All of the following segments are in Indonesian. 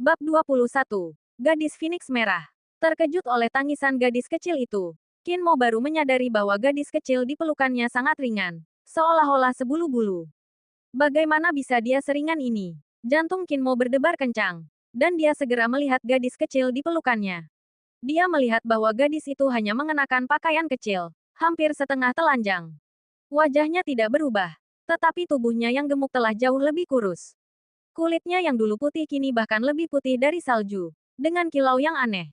Bab 21. Gadis Phoenix Merah. Terkejut oleh tangisan gadis kecil itu, Qin Mo baru menyadari bahwa gadis kecil di pelukannya sangat ringan, seolah-olah sebulu-bulu. Bagaimana bisa dia seringan ini? Jantung Qin Mo berdebar kencang, dan dia segera melihat gadis kecil di pelukannya. Dia melihat bahwa gadis itu hanya mengenakan pakaian kecil, hampir setengah telanjang. Wajahnya tidak berubah, tetapi tubuhnya yang gemuk telah jauh lebih kurus. Kulitnya yang dulu putih kini bahkan lebih putih dari salju, dengan kilau yang aneh.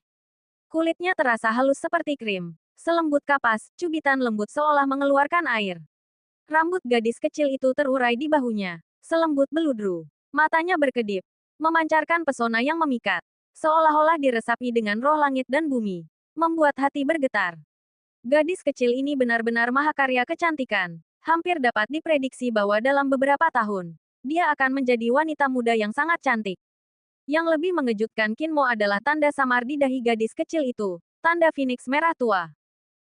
Kulitnya terasa halus seperti krim, selembut kapas, cubitan lembut seolah mengeluarkan air. Rambut gadis kecil itu terurai di bahunya, selembut beludru. Matanya berkedip, memancarkan pesona yang memikat, seolah-olah diresapi dengan roh langit dan bumi, membuat hati bergetar. Gadis kecil ini benar-benar mahakarya kecantikan, hampir dapat diprediksi bahwa dalam beberapa tahun, dia akan menjadi wanita muda yang sangat cantik. Yang lebih mengejutkan Qin Mo adalah tanda samar di dahi gadis kecil itu, tanda Phoenix Merah Tua.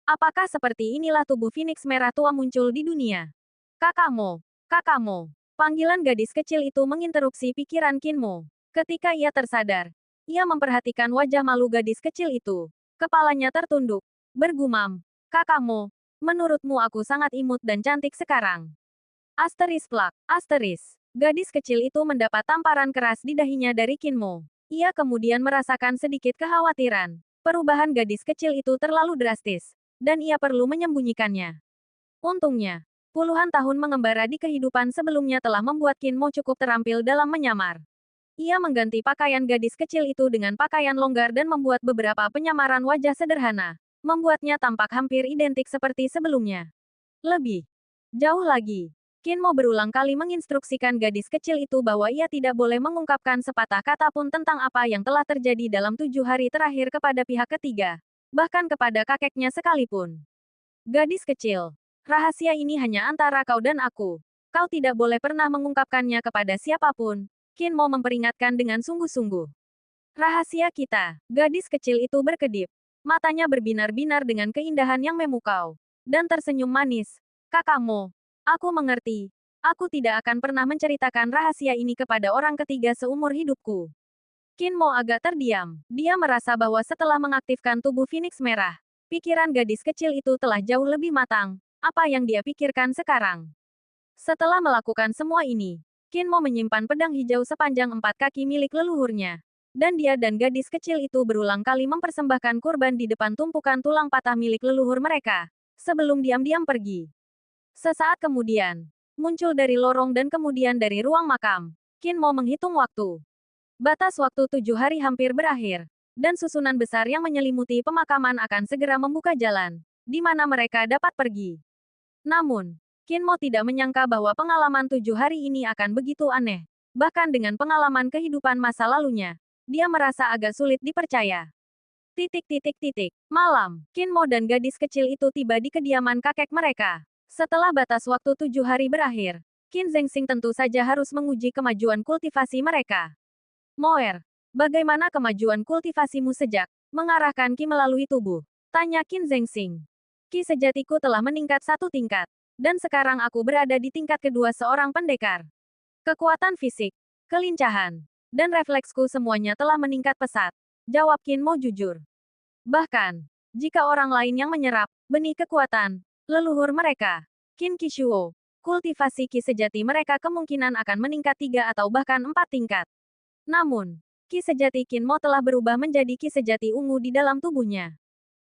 Apakah seperti inilah tubuh Phoenix Merah Tua muncul di dunia? Kakak Mo, Kakak Mo. Panggilan gadis kecil itu menginterupsi pikiran Qin Mo. Ketika ia tersadar, ia memperhatikan wajah malu gadis kecil itu. Kepalanya tertunduk, bergumam, Kakak Mo, menurutmu aku sangat imut dan cantik sekarang. Asteris plak, asteris. Gadis kecil itu mendapat tamparan keras di dahinya dari Qin Mo. Ia kemudian merasakan sedikit kekhawatiran. Perubahan gadis kecil itu terlalu drastis, dan ia perlu menyembunyikannya. Untungnya, puluhan tahun mengembara di kehidupan sebelumnya telah membuat Qin Mo cukup terampil dalam menyamar. Ia mengganti pakaian gadis kecil itu dengan pakaian longgar dan membuat beberapa penyamaran wajah sederhana, membuatnya tampak hampir identik seperti sebelumnya. Lebih jauh lagi, Qin Mo berulang kali menginstruksikan gadis kecil itu bahwa ia tidak boleh mengungkapkan sepatah kata pun tentang apa yang telah terjadi dalam 7 hari terakhir kepada pihak ketiga, bahkan kepada kakeknya sekalipun. Gadis kecil, rahasia ini hanya antara kau dan aku. Kau tidak boleh pernah mengungkapkannya kepada siapapun, Qin Mo memperingatkan dengan sungguh-sungguh. Rahasia kita, gadis kecil itu berkedip. Matanya berbinar-binar dengan keindahan yang memukau, dan tersenyum manis. Kakak Mo, aku mengerti. Aku tidak akan pernah menceritakan rahasia ini kepada orang ketiga seumur hidupku. Qin Mo agak terdiam. Dia merasa bahwa setelah mengaktifkan tubuh Phoenix Merah, pikiran gadis kecil itu telah jauh lebih matang. Apa yang dia pikirkan sekarang? Setelah melakukan semua ini, Qin Mo menyimpan pedang hijau sepanjang 4 kaki milik leluhurnya. Dan dia dan gadis kecil itu berulang kali mempersembahkan kurban di depan tumpukan tulang patah milik leluhur mereka, sebelum diam-diam pergi. Sesaat kemudian, muncul dari lorong dan kemudian dari ruang makam. Qin Mo menghitung waktu. Batas waktu 7 hari hampir berakhir, dan susunan besar yang menyelimuti pemakaman akan segera membuka jalan, di mana mereka dapat pergi. Namun, Qin Mo tidak menyangka bahwa pengalaman 7 hari ini akan begitu aneh. Bahkan dengan pengalaman kehidupan masa lalunya, dia merasa agak sulit dipercaya. Malam, Qin Mo dan gadis kecil itu tiba di kediaman kakek mereka. Setelah batas waktu 7 hari berakhir, Qin Zengxing tentu saja harus menguji kemajuan kultivasi mereka. Moer, bagaimana kemajuan kultivasimu sejak mengarahkan Qi melalui tubuh? Tanya Qin Zengxing. Qi sejatiku telah meningkat 1 tingkat, dan sekarang aku berada di tingkat kedua seorang pendekar. Kekuatan fisik, kelincahan, dan refleksku semuanya telah meningkat pesat. Jawab Qin Mo jujur. Bahkan, jika orang lain yang menyerap benih kekuatan leluhur mereka, Qin Qishuo, kultivasi Qi sejati mereka kemungkinan akan meningkat 3 atau bahkan 4 tingkat. Namun, Qi sejati Qin Mo telah berubah menjadi Qi sejati ungu di dalam tubuhnya.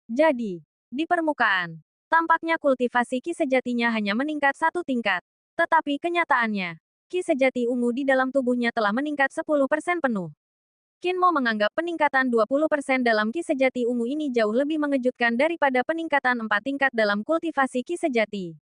Jadi, di permukaan, tampaknya kultivasi Qi sejatinya hanya meningkat 1 tingkat. Tetapi kenyataannya, Qi sejati ungu di dalam tubuhnya telah meningkat 10% penuh. Qin Mo menganggap peningkatan 20% dalam Qi sejati ungu ini jauh lebih mengejutkan daripada peningkatan 4 tingkat dalam kultivasi Qi sejati.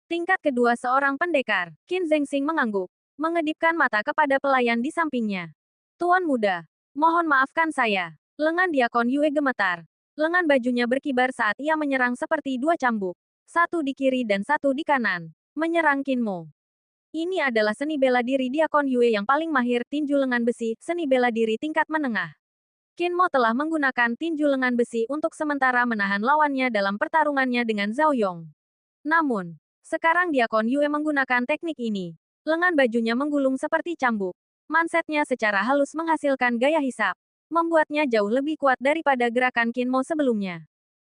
Tingkat kedua seorang pendekar, Qin Zengxing mengangguk, mengedipkan mata kepada pelayan di sampingnya. Tuan muda, mohon maafkan saya. Lengan Diakon Yue gemetar. Lengan bajunya berkibar saat ia menyerang seperti 2 cambuk. 1 di kiri dan 1 di kanan. Menyerang Qin Mo. Ini adalah seni bela diri Diakon Yue yang paling mahir, tinju lengan besi, seni bela diri tingkat menengah. Qin Mo telah menggunakan tinju lengan besi untuk sementara menahan lawannya dalam pertarungannya dengan Zhao Yong. Namun, sekarang Diakon Yue menggunakan teknik ini. Lengan bajunya menggulung seperti cambuk. Mindset-nya secara halus menghasilkan gaya hisap, membuatnya jauh lebih kuat daripada gerakan Qin Mo sebelumnya.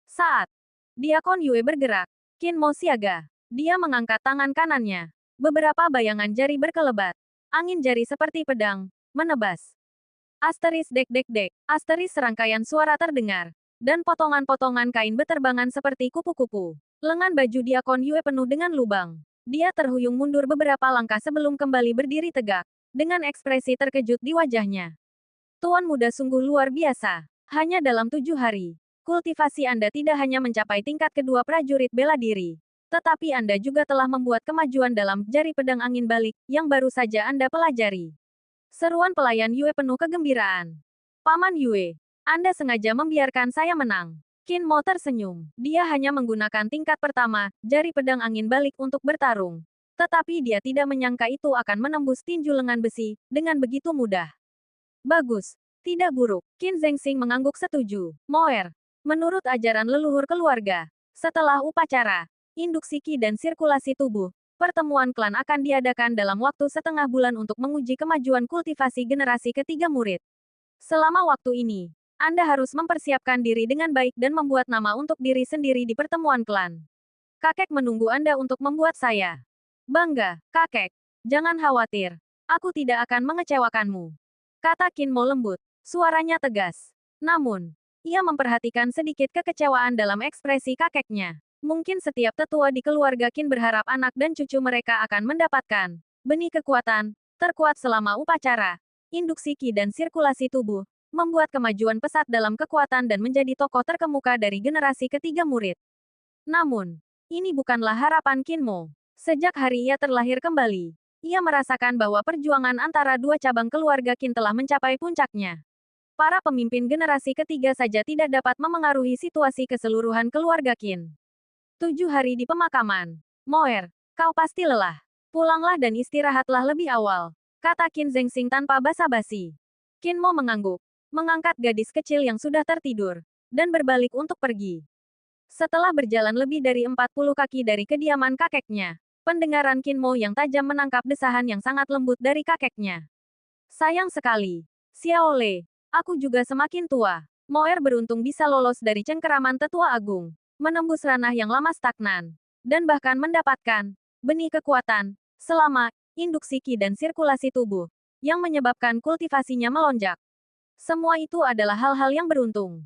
Saat Diakon Yue bergerak, Qin Mo siaga. Dia mengangkat tangan kanannya. Beberapa bayangan jari berkelebat. Angin jari seperti pedang, menebas. Asteris dek dek dek, asteris serangkaian suara terdengar. Dan potongan-potongan kain beterbangan seperti kupu-kupu. Lengan baju Diakon Yue penuh dengan lubang. Dia terhuyung mundur beberapa langkah sebelum kembali berdiri tegak. Dengan ekspresi terkejut di wajahnya. Tuan muda sungguh luar biasa. Hanya dalam 7 hari, kultivasi Anda tidak hanya mencapai tingkat kedua prajurit bela diri. Tetapi Anda juga telah membuat kemajuan dalam jari pedang angin balik, yang baru saja Anda pelajari. Seruan pelayan Yue penuh kegembiraan. Paman Yue, Anda sengaja membiarkan saya menang. Qin Mo tersenyum. Dia hanya menggunakan tingkat pertama, jari pedang angin balik untuk bertarung. Tetapi dia tidak menyangka itu akan menembus tinju lengan besi, dengan begitu mudah. Bagus. Tidak buruk. Qin Zengxing mengangguk setuju. Moer. Menurut ajaran leluhur keluarga, setelah upacara, induksi Qi dan sirkulasi tubuh, pertemuan klan akan diadakan dalam waktu setengah bulan untuk menguji kemajuan kultivasi generasi ketiga murid. Selama waktu ini, Anda harus mempersiapkan diri dengan baik dan membuat nama untuk diri sendiri di pertemuan klan. Kakek menunggu Anda untuk membuat saya bangga. Kakek, jangan khawatir. Aku tidak akan mengecewakanmu. Kata Qin Mo lembut. Suaranya tegas. Namun, ia memperhatikan sedikit kekecewaan dalam ekspresi kakeknya. Mungkin setiap tetua di keluarga Qin berharap anak dan cucu mereka akan mendapatkan benih kekuatan terkuat selama upacara, induksi Qi dan sirkulasi tubuh, membuat kemajuan pesat dalam kekuatan dan menjadi tokoh terkemuka dari generasi ketiga murid. Namun, ini bukanlah harapan Qin Mo. Sejak hari ia terlahir kembali, ia merasakan bahwa perjuangan antara dua cabang keluarga Qin telah mencapai puncaknya. Para pemimpin generasi ketiga saja tidak dapat memengaruhi situasi keseluruhan keluarga Qin. 7 hari di pemakaman. Moer, kau pasti lelah. Pulanglah dan istirahatlah lebih awal, kata Qin Zengxing tanpa basa-basi. Qin Mo mengangguk, mengangkat gadis kecil yang sudah tertidur, dan berbalik untuk pergi. Setelah berjalan lebih dari 40 kaki dari kediaman kakeknya, pendengaran Qin Mo yang tajam menangkap desahan yang sangat lembut dari kakeknya. Sayang sekali. Xiao Le, aku juga semakin tua. Moer beruntung bisa lolos dari cengkeraman tetua agung, menembus ranah yang lama stagnan, dan bahkan mendapatkan benih kekuatan selama induksi Qi dan sirkulasi tubuh, yang menyebabkan kultivasinya melonjak. Semua itu adalah hal-hal yang beruntung.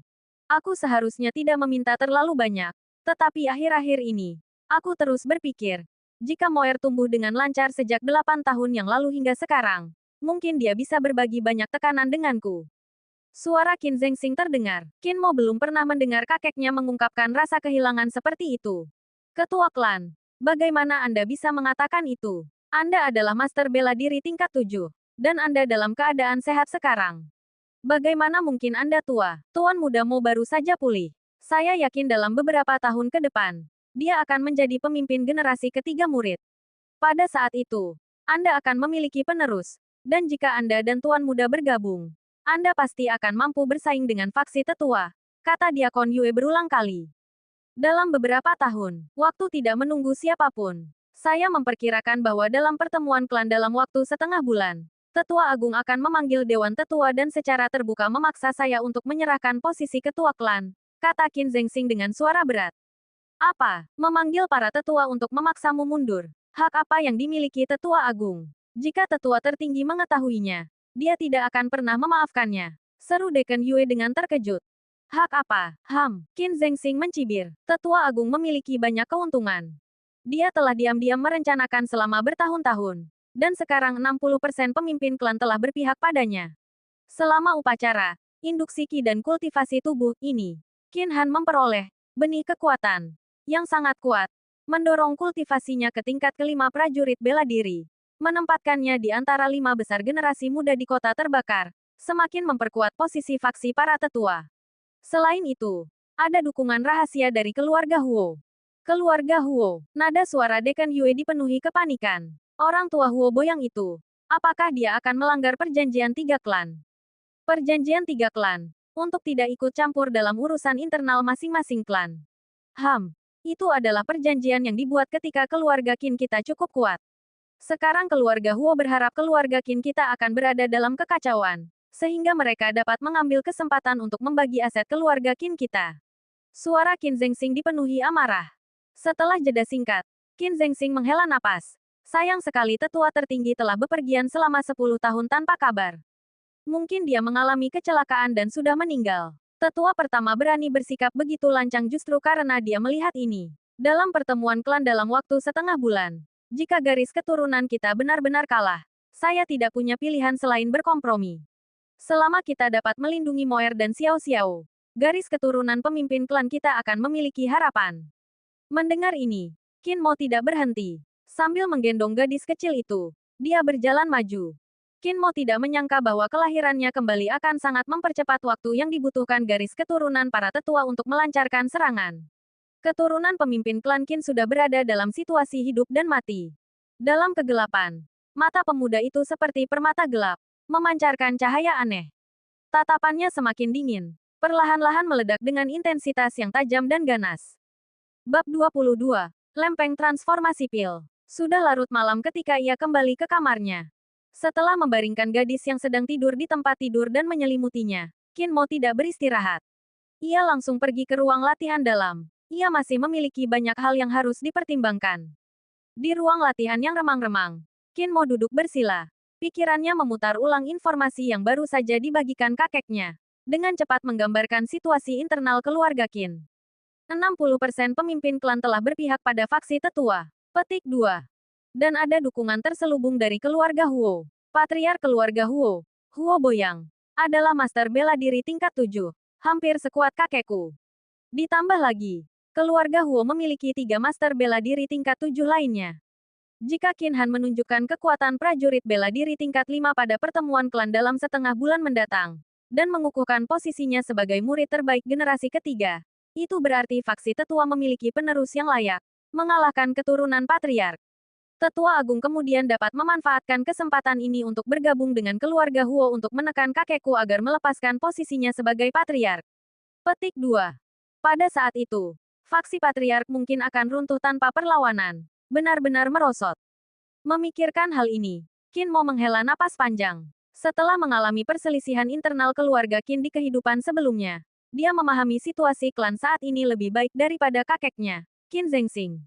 Aku seharusnya tidak meminta terlalu banyak, tetapi akhir-akhir ini, aku terus berpikir, jika Moer tumbuh dengan lancar sejak 8 tahun yang lalu hingga sekarang, mungkin dia bisa berbagi banyak tekanan denganku. Suara Qin Zengxing terdengar. Qin Mo belum pernah mendengar kakeknya mengungkapkan rasa kehilangan seperti itu. Ketua klan, bagaimana Anda bisa mengatakan itu? Anda adalah master bela diri tingkat 7, dan Anda dalam keadaan sehat sekarang. Bagaimana mungkin Anda tua? Tuan muda Mo baru saja pulih. Saya yakin dalam beberapa tahun ke depan, dia akan menjadi pemimpin generasi ketiga murid. Pada saat itu, Anda akan memiliki penerus. Dan jika Anda dan Tuan Muda bergabung, Anda pasti akan mampu bersaing dengan faksi tetua, kata Diakon Yue berulang kali. Dalam beberapa tahun, waktu tidak menunggu siapapun. Saya memperkirakan bahwa dalam pertemuan klan dalam waktu setengah bulan, Tetua Agung akan memanggil Dewan Tetua dan secara terbuka memaksa saya untuk menyerahkan posisi ketua klan, kata Qin Zengxing dengan suara berat. Apa? Memanggil para tetua untuk memaksamu mundur? Hak apa yang dimiliki Tetua Agung? Jika tetua tertinggi mengetahuinya, dia tidak akan pernah memaafkannya. Seru Dekan Yue dengan terkejut. Hak apa? Qin Zengxing mencibir. Tetua Agung memiliki banyak keuntungan. Dia telah diam-diam merencanakan selama bertahun-tahun. Dan sekarang 60% pemimpin klan telah berpihak padanya. Selama upacara, induksi Qi dan kultivasi tubuh ini, Qin Han memperoleh benih kekuatan yang sangat kuat, mendorong kultivasinya ke tingkat kelima prajurit bela diri, menempatkannya di antara 5 besar generasi muda di kota terbakar, semakin memperkuat posisi faksi para tetua. Selain itu, ada dukungan rahasia dari keluarga Huo. Keluarga Huo, nada suara Dekan Yue dipenuhi kepanikan. Orang tua Huo Boyang itu, apakah dia akan melanggar perjanjian 3 klan? Perjanjian 3 klan, untuk tidak ikut campur dalam urusan internal masing-masing klan. Itu adalah perjanjian yang dibuat ketika keluarga Qin kita cukup kuat. Sekarang keluarga Huo berharap keluarga Qin kita akan berada dalam kekacauan, sehingga mereka dapat mengambil kesempatan untuk membagi aset keluarga Qin kita. Suara Qin Zengxing dipenuhi amarah. Setelah jeda singkat, Qin Zengxing menghela napas. Sayang sekali tetua tertinggi telah bepergian selama 10 tahun tanpa kabar. Mungkin dia mengalami kecelakaan dan sudah meninggal. Tetua pertama berani bersikap begitu lancang justru karena dia melihat ini. Dalam pertemuan klan dalam waktu setengah bulan. Jika garis keturunan kita benar-benar kalah, saya tidak punya pilihan selain berkompromi. Selama kita dapat melindungi Moer dan Xiao Xiao, garis keturunan pemimpin klan kita akan memiliki harapan. Mendengar ini, Qin Mo tidak berhenti. Sambil menggendong gadis kecil itu, dia berjalan maju. Qin Mo tidak menyangka bahwa kelahirannya kembali akan sangat mempercepat waktu yang dibutuhkan garis keturunan para tetua untuk melancarkan serangan. Keturunan pemimpin klan Qin sudah berada dalam situasi hidup dan mati. Dalam kegelapan, mata pemuda itu seperti permata gelap, memancarkan cahaya aneh. Tatapannya semakin dingin, perlahan-lahan meledak dengan intensitas yang tajam dan ganas. Bab 22. Lempeng Transformasi Pil. Sudah larut malam ketika ia kembali ke kamarnya. Setelah membaringkan gadis yang sedang tidur di tempat tidur dan menyelimutinya, Qin Mo tidak beristirahat. Ia langsung pergi ke ruang latihan dalam. Ia masih memiliki banyak hal yang harus dipertimbangkan. Di ruang latihan yang remang-remang, Qin Mo duduk bersila. Pikirannya memutar ulang informasi yang baru saja dibagikan kakeknya. Dengan cepat menggambarkan situasi internal keluarga Qin. 60% pemimpin klan telah berpihak pada faksi tetua. Petik 2. Dan ada dukungan terselubung dari keluarga Huo. Patriark keluarga Huo, Huo Boyang, adalah master bela diri tingkat 7. Hampir sekuat kakekku. Ditambah lagi, keluarga Huo memiliki 3 master bela diri tingkat 7 lainnya. Jika Qin Han menunjukkan kekuatan prajurit bela diri tingkat 5 pada pertemuan klan dalam setengah bulan mendatang, dan mengukuhkan posisinya sebagai murid terbaik generasi ketiga, itu berarti faksi tetua memiliki penerus yang layak, mengalahkan keturunan patriark. Tetua Agung kemudian dapat memanfaatkan kesempatan ini untuk bergabung dengan keluarga Huo untuk menekan kakekku agar melepaskan posisinya sebagai patriark. Petik 2. Pada saat itu, faksi patriark mungkin akan runtuh tanpa perlawanan. Benar-benar merosot. Memikirkan hal ini, Qin Mo menghela napas panjang. Setelah mengalami perselisihan internal keluarga Qin di kehidupan sebelumnya, dia memahami situasi klan saat ini lebih baik daripada kakeknya, Qin Zengxing.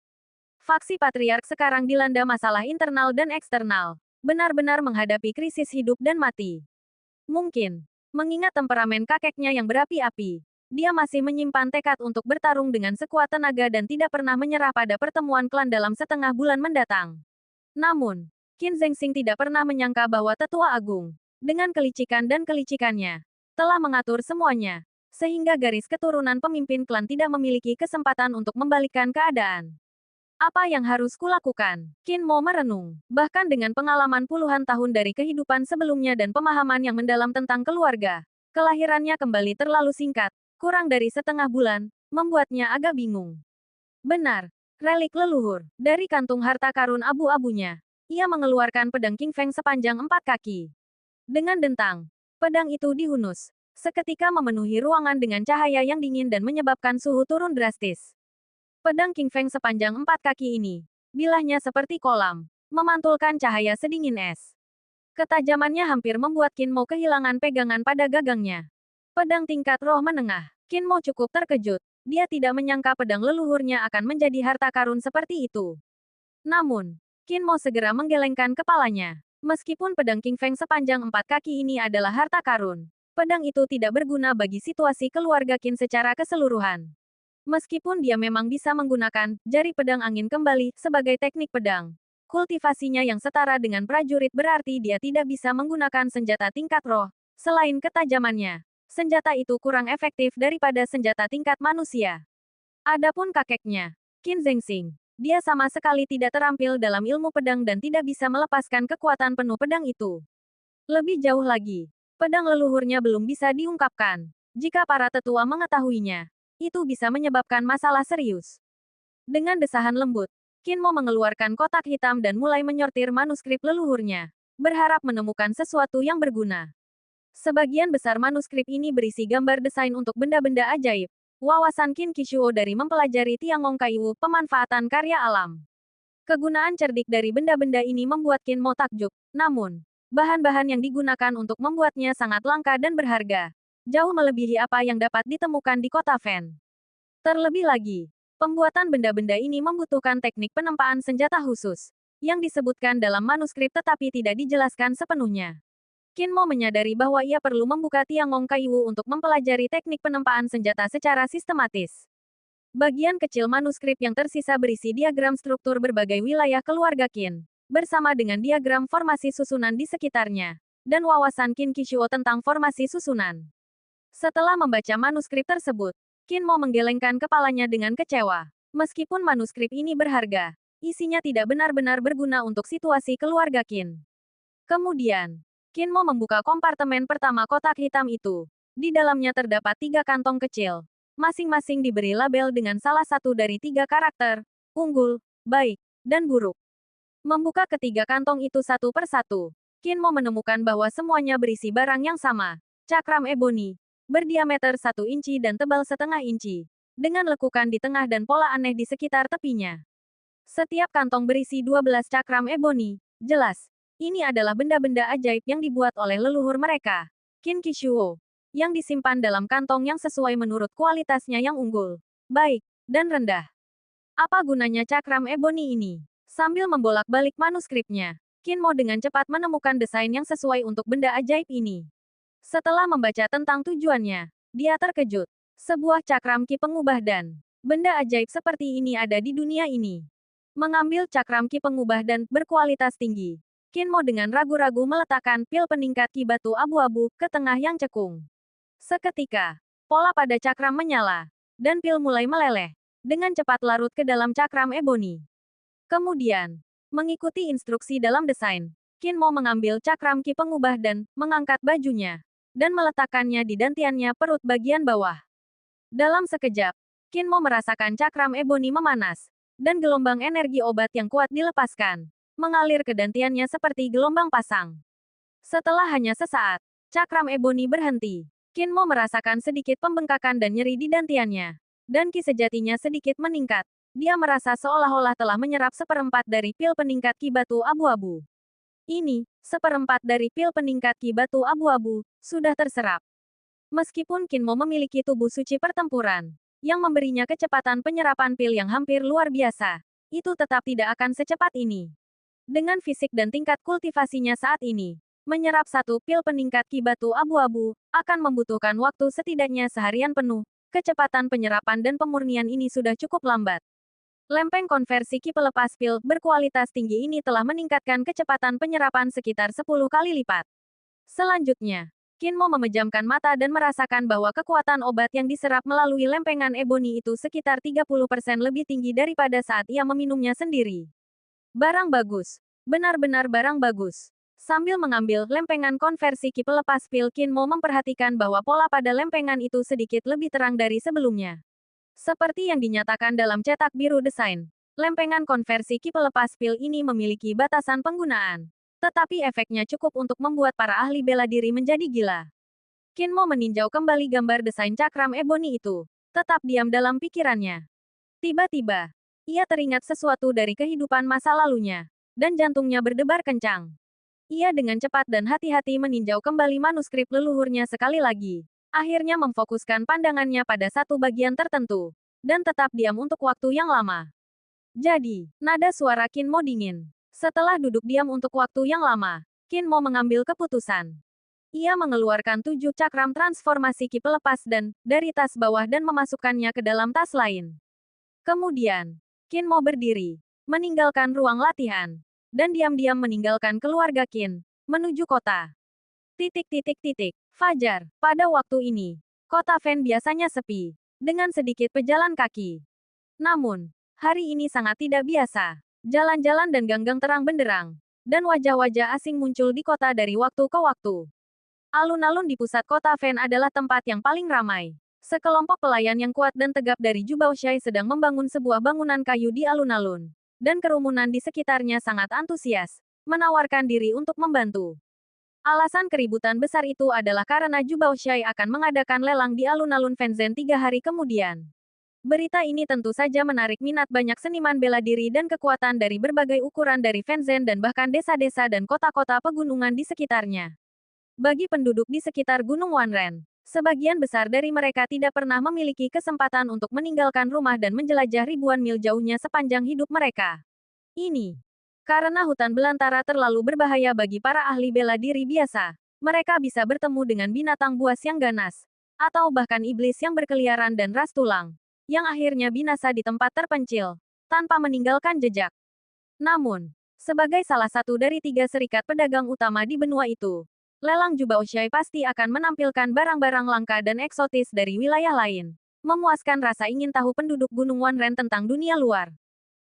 Faksi patriark sekarang dilanda masalah internal dan eksternal, benar-benar menghadapi krisis hidup dan mati. Mungkin, mengingat temperamen kakeknya yang berapi-api, dia masih menyimpan tekad untuk bertarung dengan sekuat tenaga dan tidak pernah menyerah pada pertemuan klan dalam setengah bulan mendatang. Namun, Qin Zengxing tidak pernah menyangka bahwa Tetua Agung, dengan kelicikan dan kelicikannya, telah mengatur semuanya, sehingga garis keturunan pemimpin klan tidak memiliki kesempatan untuk membalikkan keadaan. Apa yang harus kulakukan? Qin Mo merenung. Bahkan dengan pengalaman puluhan tahun dari kehidupan sebelumnya dan pemahaman yang mendalam tentang keluarga, kelahirannya kembali terlalu singkat. Kurang dari setengah bulan, membuatnya agak bingung. Benar, relik leluhur. Dari kantung harta karun abu-abunya, ia mengeluarkan pedang King Feng sepanjang 4 kaki. Dengan dentang, pedang itu dihunus. Seketika memenuhi ruangan dengan cahaya yang dingin dan menyebabkan suhu turun drastis. Pedang King Feng sepanjang 4 kaki ini, bilahnya seperti kolam, memantulkan cahaya sedingin es. Ketajamannya hampir membuat Qin Mo kehilangan pegangan pada gagangnya. Pedang tingkat roh menengah. Qin Mo cukup terkejut. Dia tidak menyangka pedang leluhurnya akan menjadi harta karun seperti itu. Namun, Qin Mo segera menggelengkan kepalanya. Meskipun pedang King Feng sepanjang 4 kaki ini adalah harta karun, pedang itu tidak berguna bagi situasi keluarga Qin secara keseluruhan. Meskipun dia memang bisa menggunakan jari pedang angin kembali sebagai teknik pedang, kultivasinya yang setara dengan prajurit berarti dia tidak bisa menggunakan senjata tingkat roh. Selain ketajamannya, senjata itu kurang efektif daripada senjata tingkat manusia. Adapun kakeknya, Qin Zengxing, dia sama sekali tidak terampil dalam ilmu pedang dan tidak bisa melepaskan kekuatan penuh pedang itu. Lebih jauh lagi, pedang leluhurnya belum bisa diungkapkan. Jika para tetua mengetahuinya, itu bisa menyebabkan masalah serius. Dengan desahan lembut, Qin Mo mengeluarkan kotak hitam dan mulai menyortir manuskrip leluhurnya, berharap menemukan sesuatu yang berguna. Sebagian besar manuskrip ini berisi gambar desain untuk benda-benda ajaib. Wawasan Qin Qishuo dari mempelajari Tiangong Kaiwu, pemanfaatan karya alam. Kegunaan cerdik dari benda-benda ini membuat Qin Mo takjub, namun, bahan-bahan yang digunakan untuk membuatnya sangat langka dan berharga. Jauh melebihi apa yang dapat ditemukan di kota Fen. Terlebih lagi, pembuatan benda-benda ini membutuhkan teknik penempaan senjata khusus, yang disebutkan dalam manuskrip tetapi tidak dijelaskan sepenuhnya. Qin Mo menyadari bahwa ia perlu membuka Tiangong Kaiwu untuk mempelajari teknik penempaan senjata secara sistematis. Bagian kecil manuskrip yang tersisa berisi diagram struktur berbagai wilayah keluarga Qin, bersama dengan diagram formasi susunan di sekitarnya, dan wawasan Qin Kishuo tentang formasi susunan. Setelah membaca manuskrip tersebut, Qin Mo menggelengkan kepalanya dengan kecewa. Meskipun manuskrip ini berharga, isinya tidak benar-benar berguna untuk situasi keluarga Qin. Kemudian, Qin Mo membuka kompartemen pertama kotak hitam itu. Di dalamnya terdapat 3 kantong kecil. Masing-masing diberi label dengan salah satu dari 3 karakter, unggul, baik, dan buruk. Membuka ketiga kantong itu satu per satu, Qin Mo menemukan bahwa semuanya berisi barang yang sama. Cakram eboni, berdiameter 1 inci dan tebal setengah inci, dengan lekukan di tengah dan pola aneh di sekitar tepinya. Setiap kantong berisi 12 cakram eboni, jelas. Ini adalah benda-benda ajaib yang dibuat oleh leluhur mereka, Qin Kishuo, yang disimpan dalam kantong yang sesuai menurut kualitasnya yang unggul, baik, dan rendah. Apa gunanya cakram eboni ini? Sambil membolak-balik manuskripnya, Qin Mo dengan cepat menemukan desain yang sesuai untuk benda ajaib ini. Setelah membaca tentang tujuannya, dia terkejut. Sebuah cakram ki pengubah dan benda ajaib seperti ini ada di dunia ini. Mengambil cakram ki pengubah dan berkualitas tinggi, Qin Mo dengan ragu-ragu meletakkan pil peningkat ki batu abu-abu ke tengah yang cekung. Seketika, pola pada cakram menyala, dan pil mulai meleleh, dengan cepat larut ke dalam cakram eboni. Kemudian, mengikuti instruksi dalam desain, Qin Mo mengambil cakram ki pengubah dan mengangkat bajunya, dan meletakkannya di dantiannya perut bagian bawah. Dalam sekejap, Qin Mo merasakan cakram eboni memanas, dan gelombang energi obat yang kuat dilepaskan, mengalir ke dantiannya seperti gelombang pasang. Setelah hanya sesaat, cakram eboni berhenti. Qin Mo merasakan sedikit pembengkakan dan nyeri di dantiannya, dan ki sejatinya sedikit meningkat. Dia merasa seolah-olah telah menyerap seperempat dari pil peningkat ki batu abu-abu. Ini, seperempat dari pil peningkat ki batu abu-abu, sudah terserap. Meskipun Qin Mo memiliki tubuh suci pertempuran, yang memberinya kecepatan penyerapan pil yang hampir luar biasa, itu tetap tidak akan secepat ini. Dengan fisik dan tingkat kultivasinya saat ini, menyerap satu pil peningkat ki batu abu-abu, akan membutuhkan waktu setidaknya seharian penuh. Kecepatan penyerapan dan pemurnian ini sudah cukup lambat. Lempeng konversi ki pelepas pil berkualitas tinggi ini telah meningkatkan kecepatan penyerapan sekitar 10 kali lipat. Selanjutnya, Qin Mo memejamkan mata dan merasakan bahwa kekuatan obat yang diserap melalui lempengan eboni itu sekitar 30% lebih tinggi daripada saat ia meminumnya sendiri. Barang bagus. Benar-benar barang bagus. Sambil mengambil lempengan konversi ki pelepas pil, Qin Mo memperhatikan bahwa pola pada lempengan itu sedikit lebih terang dari sebelumnya. Seperti yang dinyatakan dalam cetak biru desain, lempengan konversi ki pelepas pil ini memiliki batasan penggunaan. Tetapi efeknya cukup untuk membuat para ahli bela diri menjadi gila. Qin Mo meninjau kembali gambar desain cakram eboni itu, tetap diam dalam pikirannya. Tiba-tiba, ia teringat sesuatu dari kehidupan masa lalunya, dan jantungnya berdebar kencang. Ia dengan cepat dan hati-hati meninjau kembali manuskrip leluhurnya sekali lagi. Akhirnya memfokuskan pandangannya pada satu bagian tertentu, dan tetap diam untuk waktu yang lama. Jadi, nada suara Qin Mo dingin. Setelah duduk diam untuk waktu yang lama, Qin Mo mengambil keputusan. Ia mengeluarkan 7 cakram transformasi ki pelepas dan, dari tas bawah dan memasukkannya ke dalam tas lain. Kemudian, Qin Mo berdiri, meninggalkan ruang latihan, dan diam-diam meninggalkan keluarga Qin, menuju kota. Fajar, pada waktu ini, kota Fen biasanya sepi, dengan sedikit pejalan kaki. Namun, hari ini sangat tidak biasa. Jalan-jalan dan ganggang terang benderang, dan wajah-wajah asing muncul di kota dari waktu ke waktu. Alun-alun di pusat kota Fen adalah tempat yang paling ramai. Sekelompok pelayan yang kuat dan tegap dari Jubaoshai sedang membangun sebuah bangunan kayu di alun-alun. Dan kerumunan di sekitarnya sangat antusias, menawarkan diri untuk membantu. Alasan keributan besar itu adalah karena Jubaoshai akan mengadakan lelang di alun-alun Fenzhen 3 hari kemudian. Berita ini tentu saja menarik minat banyak seniman bela diri dan kekuatan dari berbagai ukuran dari Shenzhen dan bahkan desa-desa dan kota-kota pegunungan di sekitarnya. Bagi penduduk di sekitar Gunung Wanren, sebagian besar dari mereka tidak pernah memiliki kesempatan untuk meninggalkan rumah dan menjelajah ribuan mil jauhnya sepanjang hidup mereka. Ini karena hutan belantara terlalu berbahaya bagi para ahli bela diri biasa. Mereka bisa bertemu dengan binatang buas yang ganas, atau bahkan iblis yang berkeliaran dan ras tulang, yang akhirnya binasa di tempat terpencil, tanpa meninggalkan jejak. Namun, sebagai salah satu dari 3 serikat pedagang utama di benua itu, lelang Jubao Shai pasti akan menampilkan barang-barang langka dan eksotis dari wilayah lain, memuaskan rasa ingin tahu penduduk Gunung Wanren tentang dunia luar.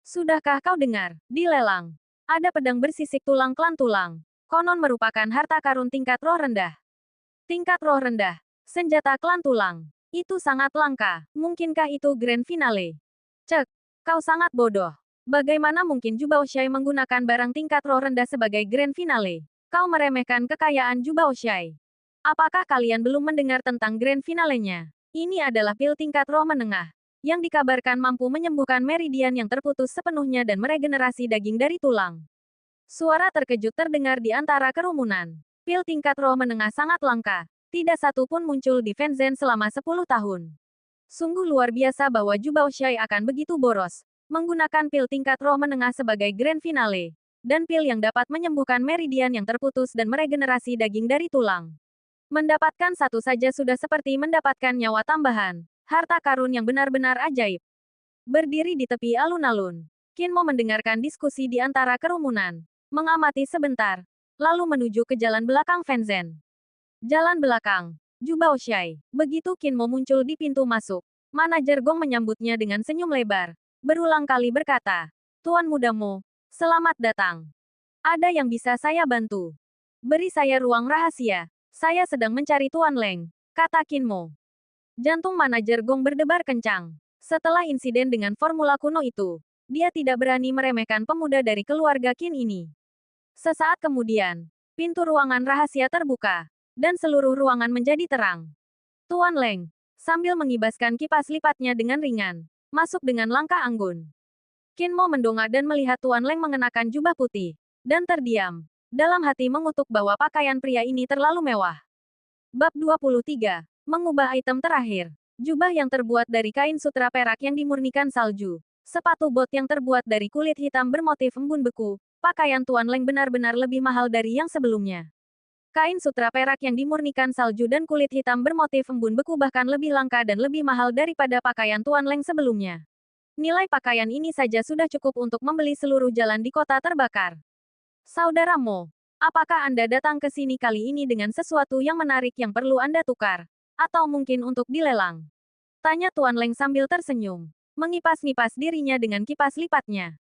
Sudahkah kau dengar? Di lelang, ada pedang bersisik tulang klan tulang. Konon merupakan harta karun tingkat roh rendah. Tingkat roh rendah. Senjata klan tulang. Itu sangat langka. Mungkinkah itu grand finale? Cek, kau sangat bodoh. Bagaimana mungkin Jubao Shai menggunakan barang tingkat roh rendah sebagai grand finale? Kau meremehkan kekayaan Jubao Shai. Apakah kalian belum mendengar tentang grand finalenya? Ini adalah pil tingkat roh menengah, yang dikabarkan mampu menyembuhkan meridian yang terputus sepenuhnya dan meregenerasi daging dari tulang. Suara terkejut terdengar di antara kerumunan. Pil tingkat roh menengah sangat langka. Tidak satu pun muncul di Shenzhen selama 10 tahun. Sungguh luar biasa bahwa Jubao Shai akan begitu boros, menggunakan pil tingkat roh menengah sebagai grand finale, dan pil yang dapat menyembuhkan meridian yang terputus dan meregenerasi daging dari tulang. Mendapatkan satu saja sudah seperti mendapatkan nyawa tambahan, harta karun yang benar-benar ajaib. Berdiri di tepi alun-alun, Qin Mo mendengarkan diskusi di antara kerumunan. Mengamati sebentar, lalu menuju ke jalan belakang Shenzhen. Jalan belakang, Jubao Shai. Begitu Qin Mo muncul di pintu masuk, manajer Gong menyambutnya dengan senyum lebar. Berulang kali berkata, Tuan Muda Mo, selamat datang. Ada yang bisa saya bantu? Beri saya ruang rahasia. Saya sedang mencari Tuan Leng, kata Qin Mo. Jantung manajer Gong berdebar kencang. Setelah insiden dengan formula kuno itu, dia tidak berani meremehkan pemuda dari keluarga Qin ini. Sesaat kemudian, pintu ruangan rahasia terbuka, dan seluruh ruangan menjadi terang. Tuan Leng, sambil mengibaskan kipas lipatnya dengan ringan, masuk dengan langkah anggun. Qin Mo mendongak dan melihat Tuan Leng mengenakan jubah putih, dan terdiam. Dalam hati mengutuk bahwa pakaian pria ini terlalu mewah. Bab 23. Mengubah item terakhir. Jubah yang terbuat dari kain sutra perak yang dimurnikan salju. Sepatu bot yang terbuat dari kulit hitam bermotif embun beku. Pakaian Tuan Leng benar-benar lebih mahal dari yang sebelumnya. Kain sutra perak yang dimurnikan salju dan kulit hitam bermotif embun beku bahkan lebih langka dan lebih mahal daripada pakaian Tuan Leng sebelumnya. Nilai pakaian ini saja sudah cukup untuk membeli seluruh jalan di kota terbakar. Saudara Mo, apakah Anda datang ke sini kali ini dengan sesuatu yang menarik yang perlu Anda tukar? Atau mungkin untuk dilelang? Tanya Tuan Leng sambil tersenyum, mengipas-ngipas dirinya dengan kipas lipatnya.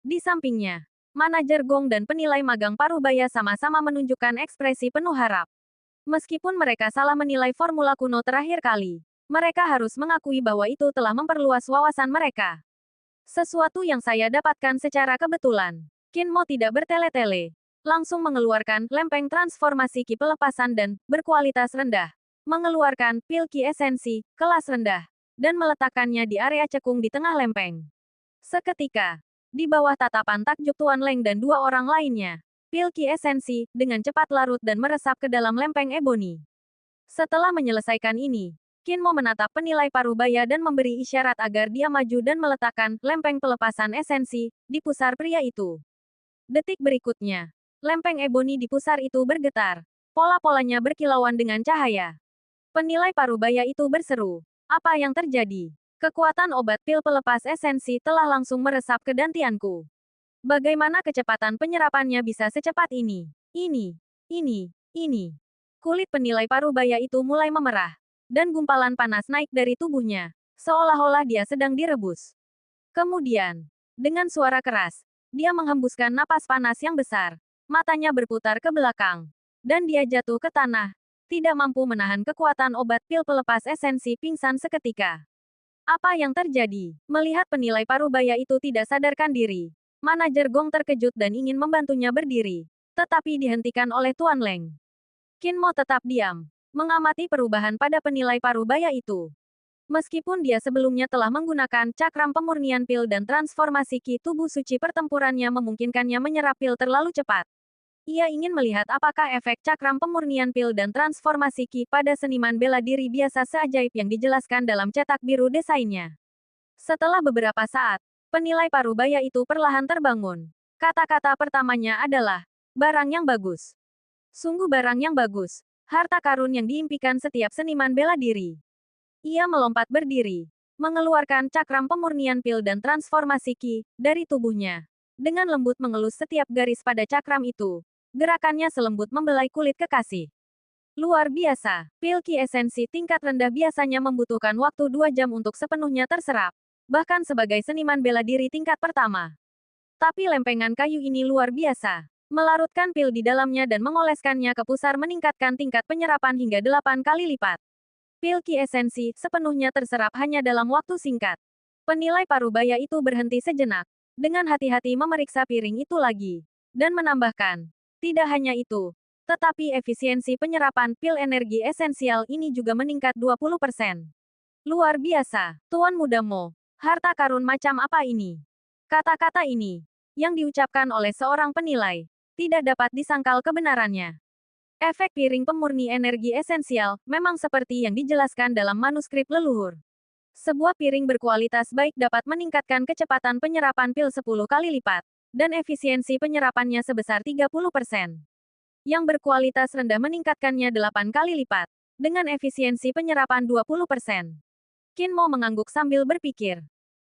Di sampingnya, manajer Gong dan penilai magang Parubaya sama-sama menunjukkan ekspresi penuh harap. Meskipun mereka salah menilai formula kuno terakhir kali, mereka harus mengakui bahwa itu telah memperluas wawasan mereka. Sesuatu yang saya dapatkan secara kebetulan. Qin Mo tidak bertele-tele. Langsung mengeluarkan lempeng transformasi ki pelepasan dan berkualitas rendah. Mengeluarkan pil ki esensi, kelas rendah. Dan meletakkannya di area cekung di tengah lempeng. Seketika, di bawah tatapan takjub Tuan Leng dan 2 orang lainnya, pil ki esensi dengan cepat larut dan meresap ke dalam lempeng eboni. Setelah menyelesaikan ini, Qin Mo menatap penilai Parubaya dan memberi isyarat agar dia maju dan meletakkan lempeng pelepasan esensi di pusar pria itu. Detik berikutnya, lempeng eboni di pusar itu bergetar. Pola-polanya berkilauan dengan cahaya. Penilai Parubaya itu berseru, "Apa yang terjadi? Kekuatan obat pil pelepas esensi telah langsung meresap ke dantianku. Bagaimana kecepatan penyerapannya bisa secepat ini? Ini. Kulit penilai Parubaya itu mulai memerah. Dan gumpalan panas naik dari tubuhnya. Seolah-olah dia sedang direbus. Kemudian, dengan suara keras, dia menghembuskan napas panas yang besar. Matanya berputar ke belakang. Dan dia jatuh ke tanah. Tidak mampu menahan kekuatan obat pil pelepas esensi pingsan seketika. Apa yang terjadi? Melihat penilai Parubaya itu tidak sadarkan diri. Manajer Gong terkejut dan ingin membantunya berdiri. Tetapi dihentikan oleh Tuan Leng. Qin Mo tetap diam. Mengamati perubahan pada penilai Parubaya itu. Meskipun dia sebelumnya telah menggunakan cakram pemurnian pil dan transformasi ki tubuh suci, pertempurannya memungkinkannya menyerap pil terlalu cepat. Ia ingin melihat apakah efek cakram pemurnian pil dan transformasi ki pada seniman bela diri biasa seajaib yang dijelaskan dalam cetak biru desainnya. Setelah beberapa saat, penilai parubaya itu perlahan terbangun. Kata-kata pertamanya adalah, barang yang bagus. Sungguh barang yang bagus. Harta karun yang diimpikan setiap seniman bela diri. Ia melompat berdiri, mengeluarkan cakram pemurnian pil dan transformasi ki dari tubuhnya. Dengan lembut mengelus setiap garis pada cakram itu. Gerakannya selembut membelai kulit kekasih. Luar biasa, pil ki esensi tingkat rendah biasanya membutuhkan waktu 2 jam untuk sepenuhnya terserap. Bahkan sebagai seniman bela diri tingkat pertama. Tapi lempengan kayu ini luar biasa. Melarutkan pil di dalamnya dan mengoleskannya ke pusar meningkatkan tingkat penyerapan hingga 8 kali lipat. Pil ki esensi sepenuhnya terserap hanya dalam waktu singkat. Penilai parubaya itu berhenti sejenak. Dengan hati-hati memeriksa piring itu lagi. Dan menambahkan, tidak hanya itu, tetapi efisiensi penyerapan pil energi esensial ini juga meningkat 20%. Luar biasa, Tuan Muda Mo. Harta karun macam apa ini? Kata-kata ini, yang diucapkan oleh seorang penilai, tidak dapat disangkal kebenarannya. Efek piring pemurni energi esensial memang seperti yang dijelaskan dalam manuskrip leluhur. Sebuah piring berkualitas baik dapat meningkatkan kecepatan penyerapan pil 10 kali lipat, dan efisiensi penyerapannya sebesar 30%. Yang berkualitas rendah meningkatkannya 8 kali lipat, dengan efisiensi penyerapan 20%. Qin Mo mengangguk sambil berpikir.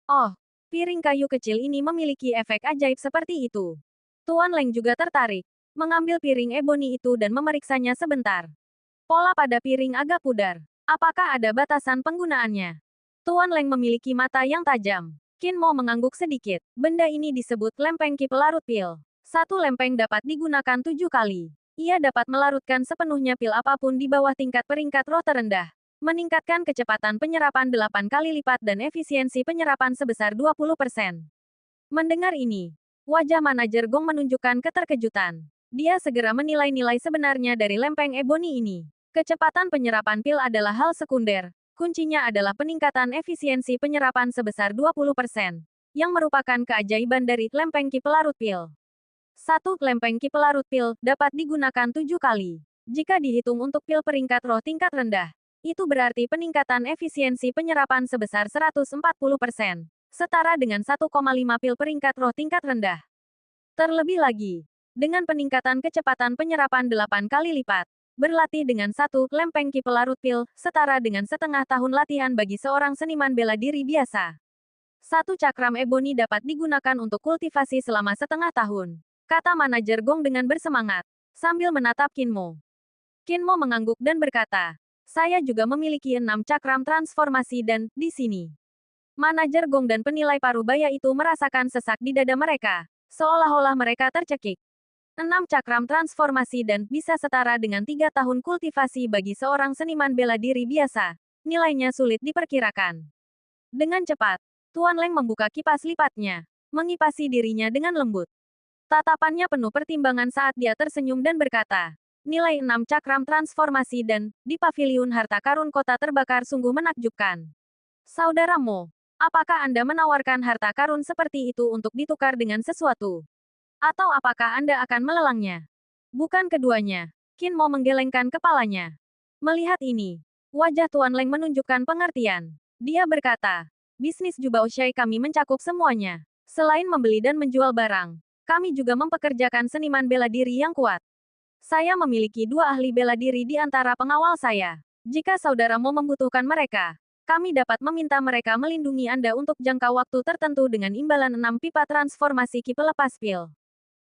Oh, piring kayu kecil ini memiliki efek ajaib seperti itu. Tuan Leng juga tertarik. Mengambil piring eboni itu dan memeriksanya sebentar. Pola pada piring agak pudar. Apakah ada batasan penggunaannya? Tuan Leng memiliki mata yang tajam. Qin Mo mengangguk sedikit. Benda ini disebut lempeng ki pelarut pil. Satu lempeng dapat digunakan 7 kali. Ia dapat melarutkan sepenuhnya pil apapun di bawah tingkat peringkat roh terendah. Meningkatkan kecepatan penyerapan 8 kali lipat dan efisiensi penyerapan sebesar 20%. Mendengar ini, wajah manajer Gong menunjukkan keterkejutan. Dia segera menilai-nilai sebenarnya dari lempeng eboni ini. Kecepatan penyerapan pil adalah hal sekunder. Kuncinya adalah peningkatan efisiensi penyerapan sebesar 20%, yang merupakan keajaiban dari lempeng ki pelarut pil. Satu lempeng ki pelarut pil dapat digunakan 7 kali. Jika dihitung untuk pil peringkat roh tingkat rendah, itu berarti peningkatan efisiensi penyerapan sebesar 140%, setara dengan 1,5 pil peringkat roh tingkat rendah. Terlebih lagi, dengan peningkatan kecepatan penyerapan 8 kali lipat, berlatih dengan satu lempeng ki pelarut pil, setara dengan setengah tahun latihan bagi seorang seniman bela diri biasa. Satu cakram eboni dapat digunakan untuk kultivasi selama setengah tahun, kata manajer Gong dengan bersemangat, sambil menatap Qin Mo. Qin Mo mengangguk dan berkata, saya juga memiliki 6 cakram transformasi dan, di sini. Manajer Gong dan penilai parubaya itu merasakan sesak di dada mereka, seolah-olah mereka tercekik. 6 cakram transformasi dan bisa setara dengan 3 tahun kultivasi bagi seorang seniman bela diri biasa. Nilainya sulit diperkirakan. Dengan cepat, Tuan Leng membuka kipas lipatnya, mengipasi dirinya dengan lembut. Tatapannya penuh pertimbangan saat dia tersenyum dan berkata, nilai 6 cakram transformasi dan, di paviliun harta karun kota terbakar sungguh menakjubkan. Saudara Mo, apakah Anda menawarkan harta karun seperti itu untuk ditukar dengan sesuatu? Atau apakah Anda akan melelangnya? Bukan keduanya. Qin Mo menggelengkan kepalanya. Melihat ini, wajah Tuan Leng menunjukkan pengertian. Dia berkata, bisnis Jubao Shai kami mencakup semuanya. Selain membeli dan menjual barang, kami juga mempekerjakan seniman bela diri yang kuat. Saya memiliki 2 ahli bela diri di antara pengawal saya. Jika saudara Mo membutuhkan mereka, kami dapat meminta mereka melindungi Anda untuk jangka waktu tertentu dengan imbalan 6 pipa transformasi ki pelepas pil.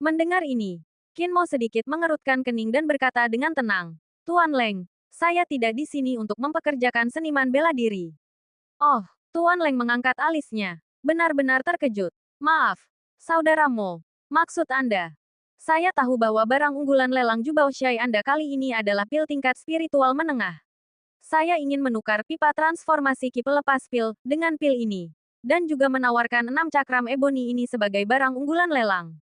Mendengar ini, Qin Mo sedikit mengerutkan kening dan berkata dengan tenang, Tuan Leng, saya tidak di sini untuk mempekerjakan seniman bela diri. Oh, Tuan Leng mengangkat alisnya, benar-benar terkejut. Maaf, Saudara Mo, maksud Anda. Saya tahu bahwa barang unggulan lelang Jubao Shai Anda kali ini adalah pil tingkat spiritual menengah. Saya ingin menukar pipa transformasi ki pelepas pil dengan pil ini, dan juga menawarkan 6 cakram eboni ini sebagai barang unggulan lelang.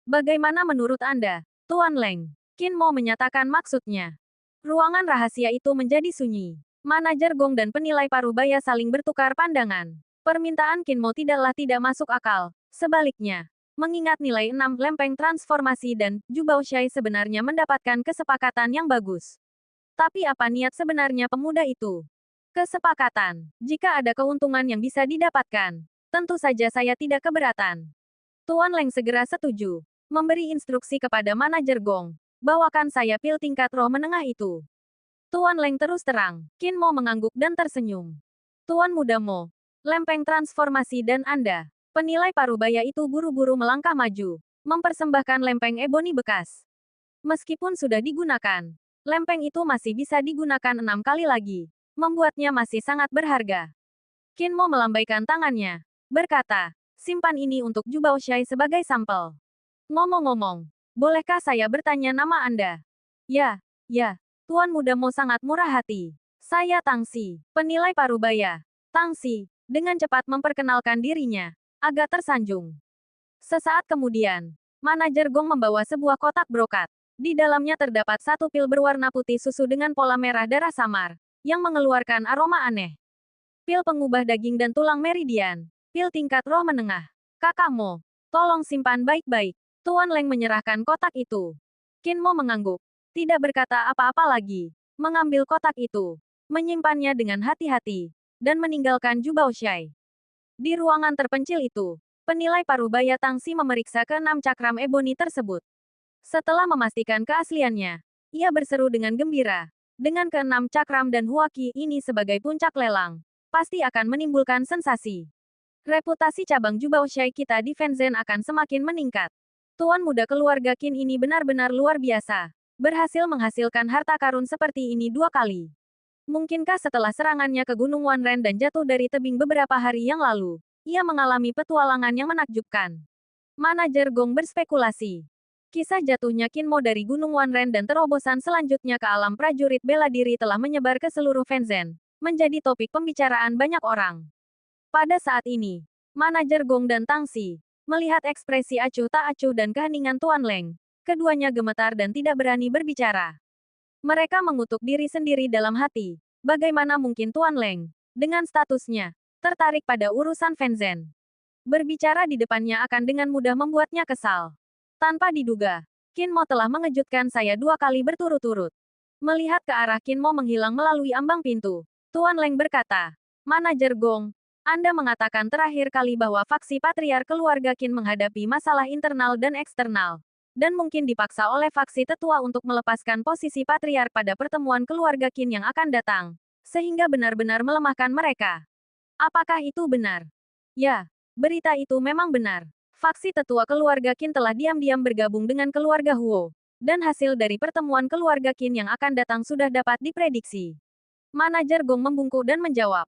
Bagaimana menurut Anda, Tuan Leng? Qin Mo menyatakan maksudnya. Ruangan rahasia itu menjadi sunyi. Manajer Gong dan penilai Parubaya saling bertukar pandangan. Permintaan Qin Mo tidaklah tidak masuk akal. Sebaliknya, mengingat nilai 6 lempeng transformasi dan Zhu Baoshai sebenarnya mendapatkan kesepakatan yang bagus. Tapi apa niat sebenarnya pemuda itu? Kesepakatan. Jika ada keuntungan yang bisa didapatkan, tentu saja saya tidak keberatan. Tuan Leng segera setuju. Memberi instruksi kepada manajer Gong. Bawakan saya pil tingkat roh menengah itu. Tuan Leng terus terang. Qin Mo mengangguk dan tersenyum. Tuan Muda Mo. Lempeng transformasi dan Anda. Penilai Parubaya itu buru-buru melangkah maju. Mempersembahkan lempeng eboni bekas. Meskipun sudah digunakan, lempeng itu masih bisa digunakan 6 kali lagi. Membuatnya masih sangat berharga. Qin Mo melambaikan tangannya. Berkata, simpan ini untuk Zhu Baoshai sebagai sampel. Ngomong-ngomong, bolehkah saya bertanya nama Anda? Ya, Tuan Muda Mo sangat murah hati. Saya Tangxi, penilai Parubaya. Tangxi, dengan cepat memperkenalkan dirinya, agak tersanjung. Sesaat kemudian, manajer Gong membawa sebuah kotak brokat. Di dalamnya terdapat satu pil berwarna putih susu dengan pola merah darah samar, yang mengeluarkan aroma aneh. Pil pengubah daging dan tulang meridian. Pil tingkat roh menengah. Kakak Mo, tolong simpan baik-baik. Tuan Leng menyerahkan kotak itu. Qin Mo mengangguk. Tidak berkata apa-apa lagi. Mengambil kotak itu. Menyimpannya dengan hati-hati. Dan meninggalkan Zhu Baoshai. Di ruangan terpencil itu, penilai Parubaya Tangxi memeriksa ke-6 cakram eboni tersebut. Setelah memastikan keasliannya, ia berseru dengan gembira. Dengan ke-6 cakram dan huaki ini sebagai puncak lelang, pasti akan menimbulkan sensasi. Reputasi cabang Zhu Baoshai kita di Fenzhen akan semakin meningkat. Tuan muda keluarga Qin ini benar-benar luar biasa. Berhasil menghasilkan harta karun seperti ini 2 kali. Mungkinkah setelah serangannya ke Gunung Wanren dan jatuh dari tebing beberapa hari yang lalu, ia mengalami petualangan yang menakjubkan? Manajer Gong berspekulasi. Kisah jatuhnya Qin Mo dari Gunung Wanren dan terobosan selanjutnya ke alam prajurit bela diri telah menyebar ke seluruh Fenzhen, menjadi topik pembicaraan banyak orang. Pada saat ini, manajer Gong dan Tangxi melihat ekspresi acuh tak acuh dan keheningan Tuan Leng. Keduanya gemetar dan tidak berani berbicara. Mereka mengutuk diri sendiri dalam hati. Bagaimana mungkin Tuan Leng, dengan statusnya, tertarik pada urusan Fenzhen? Berbicara di depannya akan dengan mudah membuatnya kesal. Tanpa diduga, Qin Mo telah mengejutkan saya 2 kali berturut-turut. Melihat ke arah Qin Mo menghilang melalui ambang pintu, Tuan Leng berkata, Manajer Gong, Anda mengatakan terakhir kali bahwa faksi patriar keluarga Qin menghadapi masalah internal dan eksternal. Dan mungkin dipaksa oleh faksi tetua untuk melepaskan posisi patriark pada pertemuan keluarga Qin yang akan datang, sehingga benar-benar melemahkan mereka. Apakah itu benar? Ya, berita itu memang benar. Faksi tetua keluarga Qin telah diam-diam bergabung dengan keluarga Huo, dan hasil dari pertemuan keluarga Qin yang akan datang sudah dapat diprediksi. Manajer Gong membungkuk dan menjawab.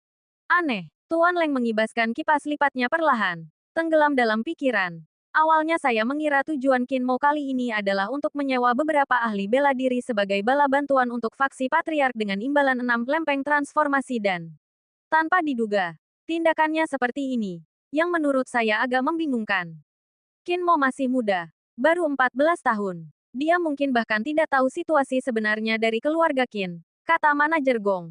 Aneh, Tuan Leng mengibaskan kipas lipatnya perlahan, tenggelam dalam pikiran. Awalnya saya mengira tujuan Qin Mo kali ini adalah untuk menyewa beberapa ahli bela diri sebagai bala bantuan untuk faksi patriark dengan imbalan 6 lempeng transformasi dan tanpa diduga, tindakannya seperti ini, yang menurut saya agak membingungkan. Qin Mo masih muda, baru 14 tahun. Dia mungkin bahkan tidak tahu situasi sebenarnya dari keluarga Qin, kata manajer Gong.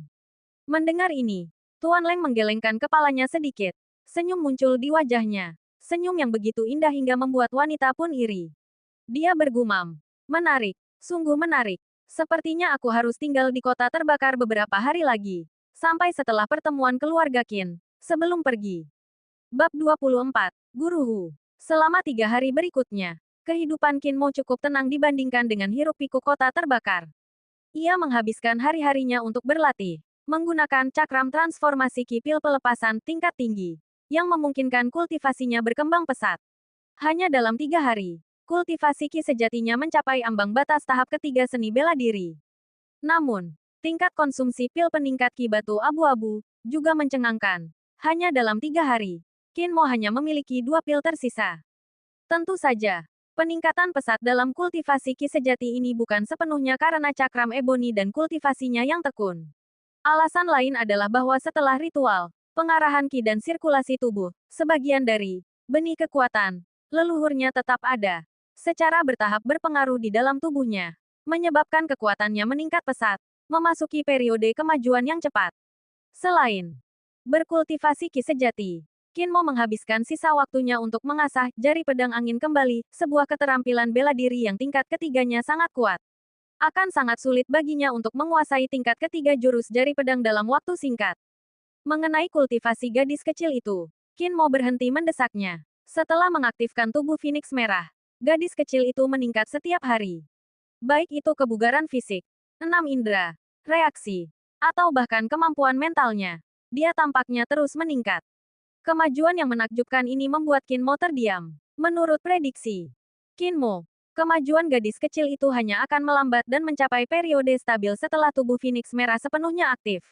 Mendengar ini, Tuan Leng menggelengkan kepalanya sedikit. Senyum muncul di wajahnya. Senyum yang begitu indah hingga membuat wanita pun iri. Dia bergumam. Menarik, sungguh menarik. Sepertinya aku harus tinggal di kota terbakar beberapa hari lagi. Sampai setelah pertemuan keluarga Qin, sebelum pergi. Bab 24, Guru Hu. Selama 3 hari berikutnya, kehidupan Qin Mo cukup tenang dibandingkan dengan hiruk-pikuk kota terbakar. Ia menghabiskan hari-harinya untuk berlatih, menggunakan cakram transformasi kipil pelepasan tingkat tinggi, yang memungkinkan kultivasinya berkembang pesat. Hanya dalam 3 hari, kultivasi ki sejatinya mencapai ambang batas tahap ketiga seni bela diri. Namun, tingkat konsumsi pil peningkat ki batu abu-abu juga mencengangkan. Hanya dalam 3 hari, Qin Mo hanya memiliki 2 pil tersisa. Tentu saja, peningkatan pesat dalam kultivasi ki sejati ini bukan sepenuhnya karena cakram eboni dan kultivasinya yang tekun. Alasan lain adalah bahwa setelah ritual, pengarahan ki dan sirkulasi tubuh, sebagian dari benih kekuatan leluhurnya tetap ada, secara bertahap berpengaruh di dalam tubuhnya, menyebabkan kekuatannya meningkat pesat, memasuki periode kemajuan yang cepat. Selain berkultivasi ki sejati, Qin Mo menghabiskan sisa waktunya untuk mengasah jari pedang angin kembali, sebuah keterampilan bela diri yang tingkat ketiganya sangat kuat. Akan sangat sulit baginya untuk menguasai tingkat ketiga jurus jari pedang dalam waktu singkat. Mengenai kultivasi gadis kecil itu, Qin Mo berhenti mendesaknya. Setelah mengaktifkan tubuh Phoenix Merah, gadis kecil itu meningkat setiap hari. Baik itu kebugaran fisik, enam indera, reaksi, atau bahkan kemampuan mentalnya. Dia tampaknya terus meningkat. Kemajuan yang menakjubkan ini membuat Qin Mo terdiam. Menurut prediksi Qin Mo, kemajuan gadis kecil itu hanya akan melambat dan mencapai periode stabil setelah tubuh Phoenix Merah sepenuhnya aktif.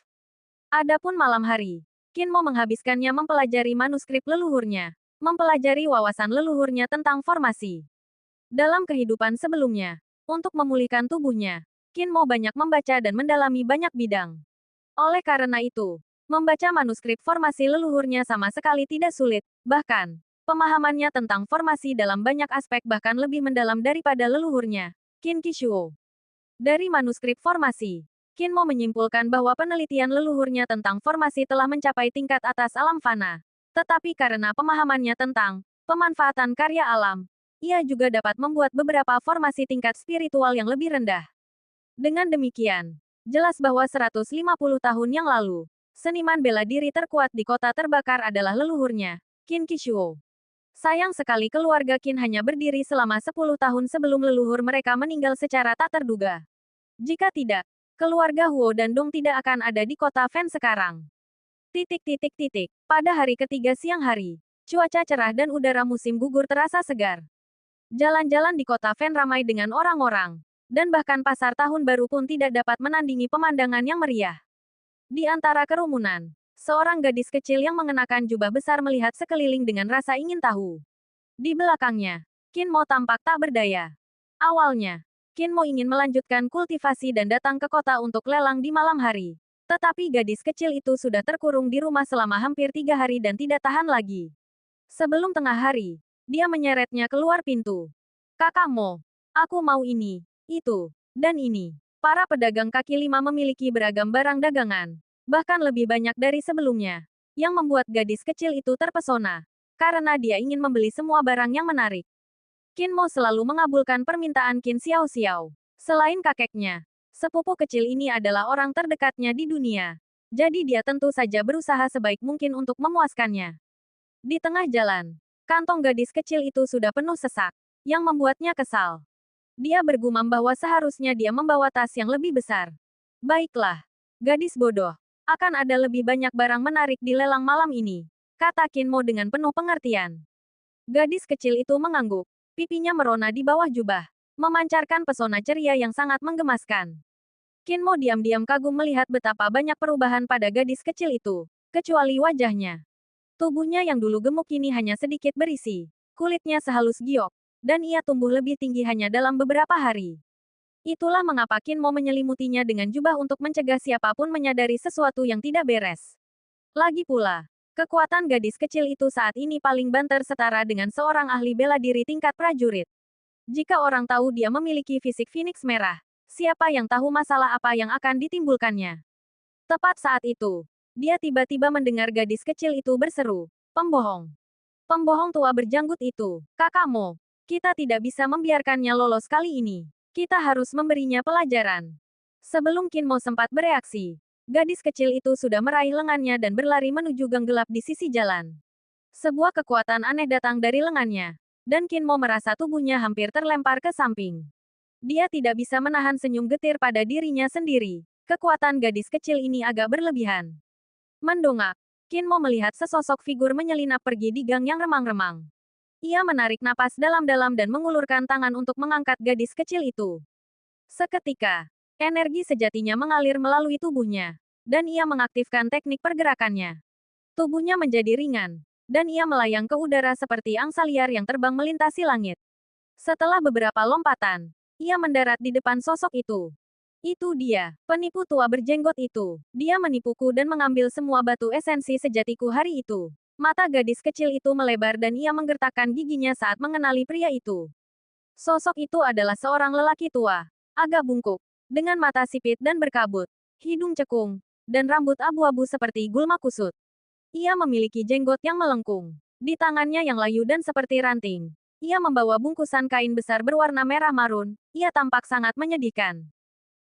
Adapun malam hari, Qin Mo menghabiskannya mempelajari manuskrip leluhurnya, mempelajari wawasan leluhurnya tentang formasi. Dalam kehidupan sebelumnya, untuk memulihkan tubuhnya, Qin Mo banyak membaca dan mendalami banyak bidang. Oleh karena itu, membaca manuskrip formasi leluhurnya sama sekali tidak sulit, bahkan, pemahamannya tentang formasi dalam banyak aspek bahkan lebih mendalam daripada leluhurnya, Qin Qishuo. Dari manuskrip formasi, Qin Mo menyimpulkan bahwa penelitian leluhurnya tentang formasi telah mencapai tingkat atas alam fana. Tetapi karena pemahamannya tentang pemanfaatan karya alam, ia juga dapat membuat beberapa formasi tingkat spiritual yang lebih rendah. Dengan demikian, jelas bahwa 150 tahun yang lalu, seniman bela diri terkuat di kota terbakar adalah leluhurnya, Qin Qishuo. Sayang sekali keluarga Qin hanya berdiri selama 10 tahun sebelum leluhur mereka meninggal secara tak terduga. Jika tidak, keluarga Huo dan Dong tidak akan ada di kota Fen sekarang. Pada hari ketiga siang hari, cuaca cerah dan udara musim gugur terasa segar. Jalan-jalan di kota Fen ramai dengan orang-orang, dan bahkan pasar tahun baru pun tidak dapat menandingi pemandangan yang meriah. Di antara kerumunan, seorang gadis kecil yang mengenakan jubah besar melihat sekeliling dengan rasa ingin tahu. Di belakangnya, Qin Mo tampak tak berdaya. Awalnya, Qin Mo ingin melanjutkan kultivasi dan datang ke kota untuk lelang di malam hari. Tetapi gadis kecil itu sudah terkurung di rumah selama hampir 3 hari dan tidak tahan lagi. Sebelum tengah hari, dia menyeretnya keluar pintu. Kakak Mo, aku mau ini, itu, dan ini. Para pedagang kaki lima memiliki beragam barang dagangan, bahkan lebih banyak dari sebelumnya, yang membuat gadis kecil itu terpesona, karena dia ingin membeli semua barang yang menarik. Qin Mo selalu mengabulkan permintaan Qin Xiao Xiao. Selain kakeknya, sepupu kecil ini adalah orang terdekatnya di dunia. Jadi dia tentu saja berusaha sebaik mungkin untuk memuaskannya. Di tengah jalan, kantong gadis kecil itu sudah penuh sesak, yang membuatnya kesal. Dia bergumam bahwa seharusnya dia membawa tas yang lebih besar. Baiklah, gadis bodoh. Akan ada lebih banyak barang menarik di lelang malam ini, kata Qin Mo dengan penuh pengertian. Gadis kecil itu mengangguk. Pipinya merona di bawah jubah, memancarkan pesona ceria yang sangat menggemaskan. Qin Mo diam-diam kagum melihat betapa banyak perubahan pada gadis kecil itu, kecuali wajahnya. Tubuhnya yang dulu gemuk kini hanya sedikit berisi, kulitnya sehalus giok, dan ia tumbuh lebih tinggi hanya dalam beberapa hari. Itulah mengapa Qin Mo menyelimutinya dengan jubah untuk mencegah siapapun menyadari sesuatu yang tidak beres. Lagi pula, kekuatan gadis kecil itu saat ini paling banter setara dengan seorang ahli bela diri tingkat prajurit. Jika orang tahu dia memiliki fisik Phoenix merah, siapa yang tahu masalah apa yang akan ditimbulkannya? Tepat saat itu, dia tiba-tiba mendengar gadis kecil itu berseru, "Pembohong! Pembohong tua berjanggut itu, Kakak Mo, kita tidak bisa membiarkannya lolos kali ini. Kita harus memberinya pelajaran." Sebelum Qin Mo sempat bereaksi, gadis kecil itu sudah meraih lengannya dan berlari menuju gang gelap di sisi jalan. Sebuah kekuatan aneh datang dari lengannya, dan Qin Mo merasa tubuhnya hampir terlempar ke samping. Dia tidak bisa menahan senyum getir pada dirinya sendiri. Kekuatan gadis kecil ini agak berlebihan. Mendongak, Qin Mo melihat sesosok figur menyelinap pergi di gang yang remang-remang. Ia menarik napas dalam-dalam dan mengulurkan tangan untuk mengangkat gadis kecil itu. Seketika, energi sejatinya mengalir melalui tubuhnya, dan ia mengaktifkan teknik pergerakannya. Tubuhnya menjadi ringan, dan ia melayang ke udara seperti angsa liar yang terbang melintasi langit. Setelah beberapa lompatan, ia mendarat di depan sosok itu. Itu dia, penipu tua berjenggot itu. Dia menipuku dan mengambil semua batu esensi sejatiku hari itu. Mata gadis kecil itu melebar dan ia menggertakkan giginya saat mengenali pria itu. Sosok itu adalah seorang lelaki tua, agak bungkuk, dengan mata sipit dan berkabut, hidung cekung, dan rambut abu-abu seperti gulma kusut. Ia memiliki jenggot yang melengkung. Di tangannya yang layu dan seperti ranting, ia membawa bungkusan kain besar berwarna merah marun. Ia tampak sangat menyedihkan.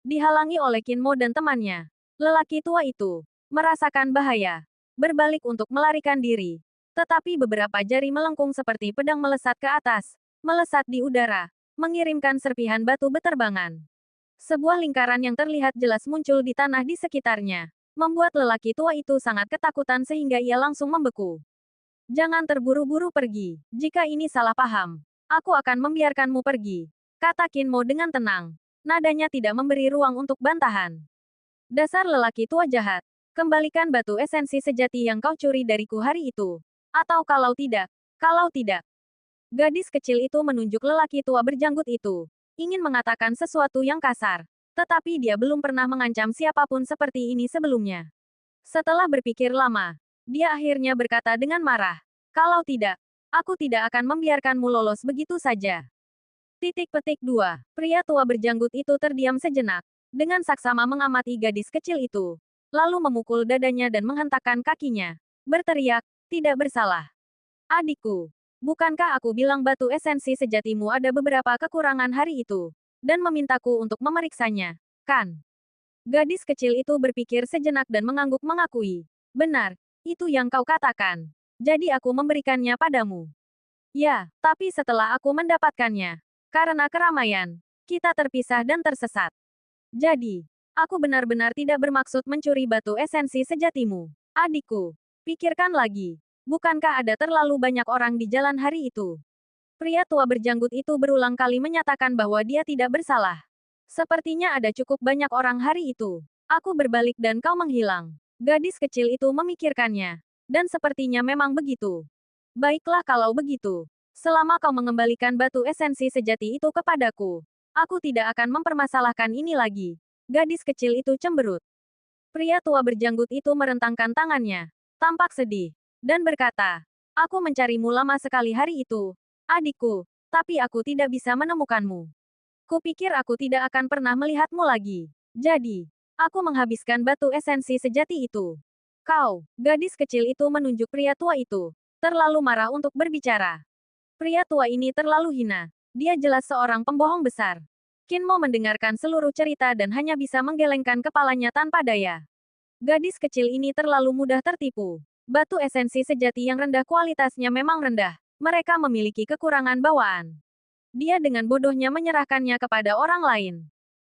Dihalangi oleh Qin Mo dan temannya, lelaki tua itu merasakan bahaya. Berbalik untuk melarikan diri. Tetapi beberapa jari melengkung seperti pedang melesat ke atas, melesat di udara, mengirimkan serpihan batu beterbangan. Sebuah lingkaran yang terlihat jelas muncul di tanah di sekitarnya, membuat lelaki tua itu sangat ketakutan sehingga ia langsung membeku. Jangan terburu-buru pergi. Jika ini salah paham, aku akan membiarkanmu pergi, kata Qin Mo dengan tenang. Nadanya tidak memberi ruang untuk bantahan. Dasar lelaki tua jahat. Kembalikan batu esensi sejati yang kau curi dariku hari itu. Atau kalau tidak. Gadis kecil itu menunjuk lelaki tua berjanggut itu. Ingin mengatakan sesuatu yang kasar. Tetapi dia belum pernah mengancam siapapun seperti ini sebelumnya. Setelah berpikir lama, dia akhirnya berkata dengan marah. Kalau tidak, aku tidak akan membiarkanmu lolos begitu saja. Titik petik 2. Pria tua berjanggut itu terdiam sejenak. Dengan saksama mengamati gadis kecil itu. Lalu memukul dadanya dan menghentakkan kakinya. Berteriak, tidak bersalah. Adikku, bukankah aku bilang batu esensi sejatimu ada beberapa kekurangan hari itu? Dan memintaku untuk memeriksanya, kan? Gadis kecil itu berpikir sejenak dan mengangguk mengakui. Benar, itu yang kau katakan. Jadi aku memberikannya padamu. Ya, tapi setelah aku mendapatkannya. Karena keramaian, kita terpisah dan tersesat. Jadi, aku benar-benar tidak bermaksud mencuri batu esensi sejatimu. Adikku, pikirkan lagi. Bukankah ada terlalu banyak orang di jalan hari itu? Pria tua berjanggut itu berulang kali menyatakan bahwa dia tidak bersalah. Sepertinya ada cukup banyak orang hari itu. Aku berbalik dan kau menghilang. Gadis kecil itu memikirkannya. Dan sepertinya memang begitu. Baiklah kalau begitu. Selama kau mengembalikan batu esensi sejati itu kepadaku, aku tidak akan mempermasalahkan ini lagi. Gadis kecil itu cemberut. Pria tua berjanggut itu merentangkan tangannya, tampak sedih, dan berkata, aku mencarimu lama sekali hari itu, adikku, tapi aku tidak bisa menemukanmu. Kupikir aku tidak akan pernah melihatmu lagi. Jadi, aku menghabiskan batu esensi sejati itu. Kau, gadis kecil itu menunjuk pria tua itu, terlalu marah untuk berbicara. Pria tua ini terlalu hina. Dia jelas seorang pembohong besar. Qin Mo mendengarkan seluruh cerita dan hanya bisa menggelengkan kepalanya tanpa daya. Gadis kecil ini terlalu mudah tertipu. Batu esensi sejati yang rendah kualitasnya memang rendah. Mereka memiliki kekurangan bawaan. Dia dengan bodohnya menyerahkannya kepada orang lain.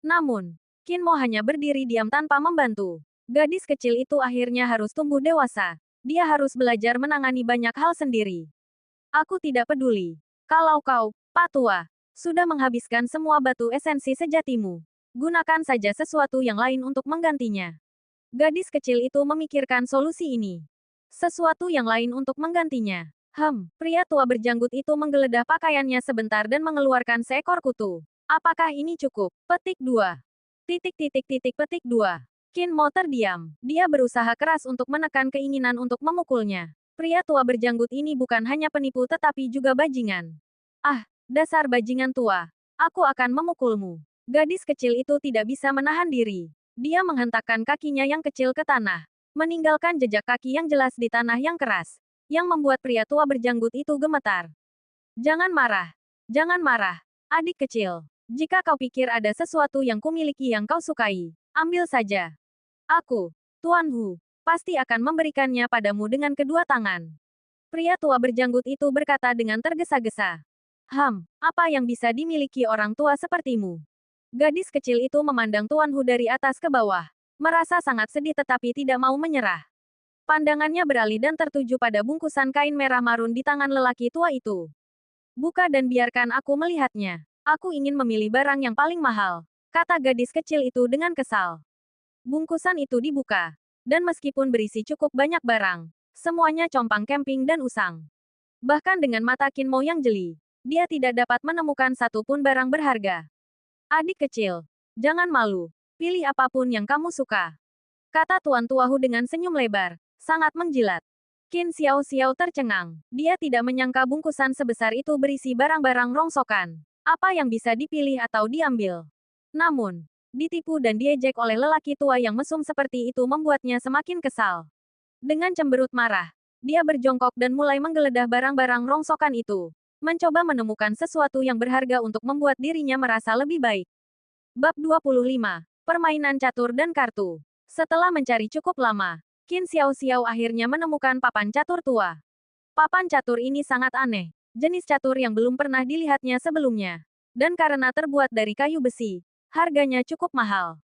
Namun, Qin Mo hanya berdiri diam tanpa membantu. Gadis kecil itu akhirnya harus tumbuh dewasa. Dia harus belajar menangani banyak hal sendiri. Aku tidak peduli. Kalau kau, Pak Tua, sudah menghabiskan semua batu esensi sejatimu, gunakan saja sesuatu yang lain untuk menggantinya. Gadis kecil itu memikirkan solusi ini. Sesuatu yang lain untuk menggantinya. Pria tua berjanggut itu menggeledah pakaiannya sebentar dan mengeluarkan seekor kutu. Apakah ini cukup? Petik 2. Petik 2. Qin Mo terdiam. Dia berusaha keras untuk menekan keinginan untuk memukulnya. Pria tua berjanggut ini bukan hanya penipu tetapi juga bajingan. Ah, dasar bajingan tua. Aku akan memukulmu. Gadis kecil itu tidak bisa menahan diri. Dia menghentakkan kakinya yang kecil ke tanah. Meninggalkan jejak kaki yang jelas di tanah yang keras. Yang membuat pria tua berjanggut itu gemetar. Jangan marah, adik kecil. Jika kau pikir ada sesuatu yang kumiliki yang kau sukai, ambil saja. Aku, Tuan Hu, pasti akan memberikannya padamu dengan kedua tangan. Pria tua berjanggut itu berkata dengan tergesa-gesa. Apa yang bisa dimiliki orang tua sepertimu? Gadis kecil itu memandang Tuan Hu dari atas ke bawah. Merasa sangat sedih tetapi tidak mau menyerah. Pandangannya beralih dan tertuju pada bungkusan kain merah marun di tangan lelaki tua itu. Buka dan biarkan aku melihatnya. Aku ingin memilih barang yang paling mahal, kata gadis kecil itu dengan kesal. Bungkusan itu dibuka. Dan meskipun berisi cukup banyak barang, semuanya compang camping dan usang. Bahkan dengan mata Qin Mo yang jeli, dia tidak dapat menemukan satu pun barang berharga. Adik kecil, jangan malu. Pilih apapun yang kamu suka. Kata Tuan Tua Hu dengan senyum lebar, sangat menjilat. Qin Xiao Xiao tercengang. Dia tidak menyangka bungkusan sebesar itu berisi barang-barang rongsokan. Apa yang bisa dipilih atau diambil? Namun, Ditipu dan diejek oleh lelaki tua yang mesum seperti itu membuatnya semakin kesal. Dengan cemberut marah, dia berjongkok dan mulai menggeledah barang-barang rongsokan itu. Mencoba menemukan sesuatu yang berharga untuk membuat dirinya merasa lebih baik. Bab 25. Permainan catur dan kartu. Setelah mencari cukup lama, Qin Xiao Xiao akhirnya menemukan papan catur tua. Papan catur ini sangat aneh, jenis catur yang belum pernah dilihatnya sebelumnya. Dan karena terbuat dari kayu besi, harganya cukup mahal.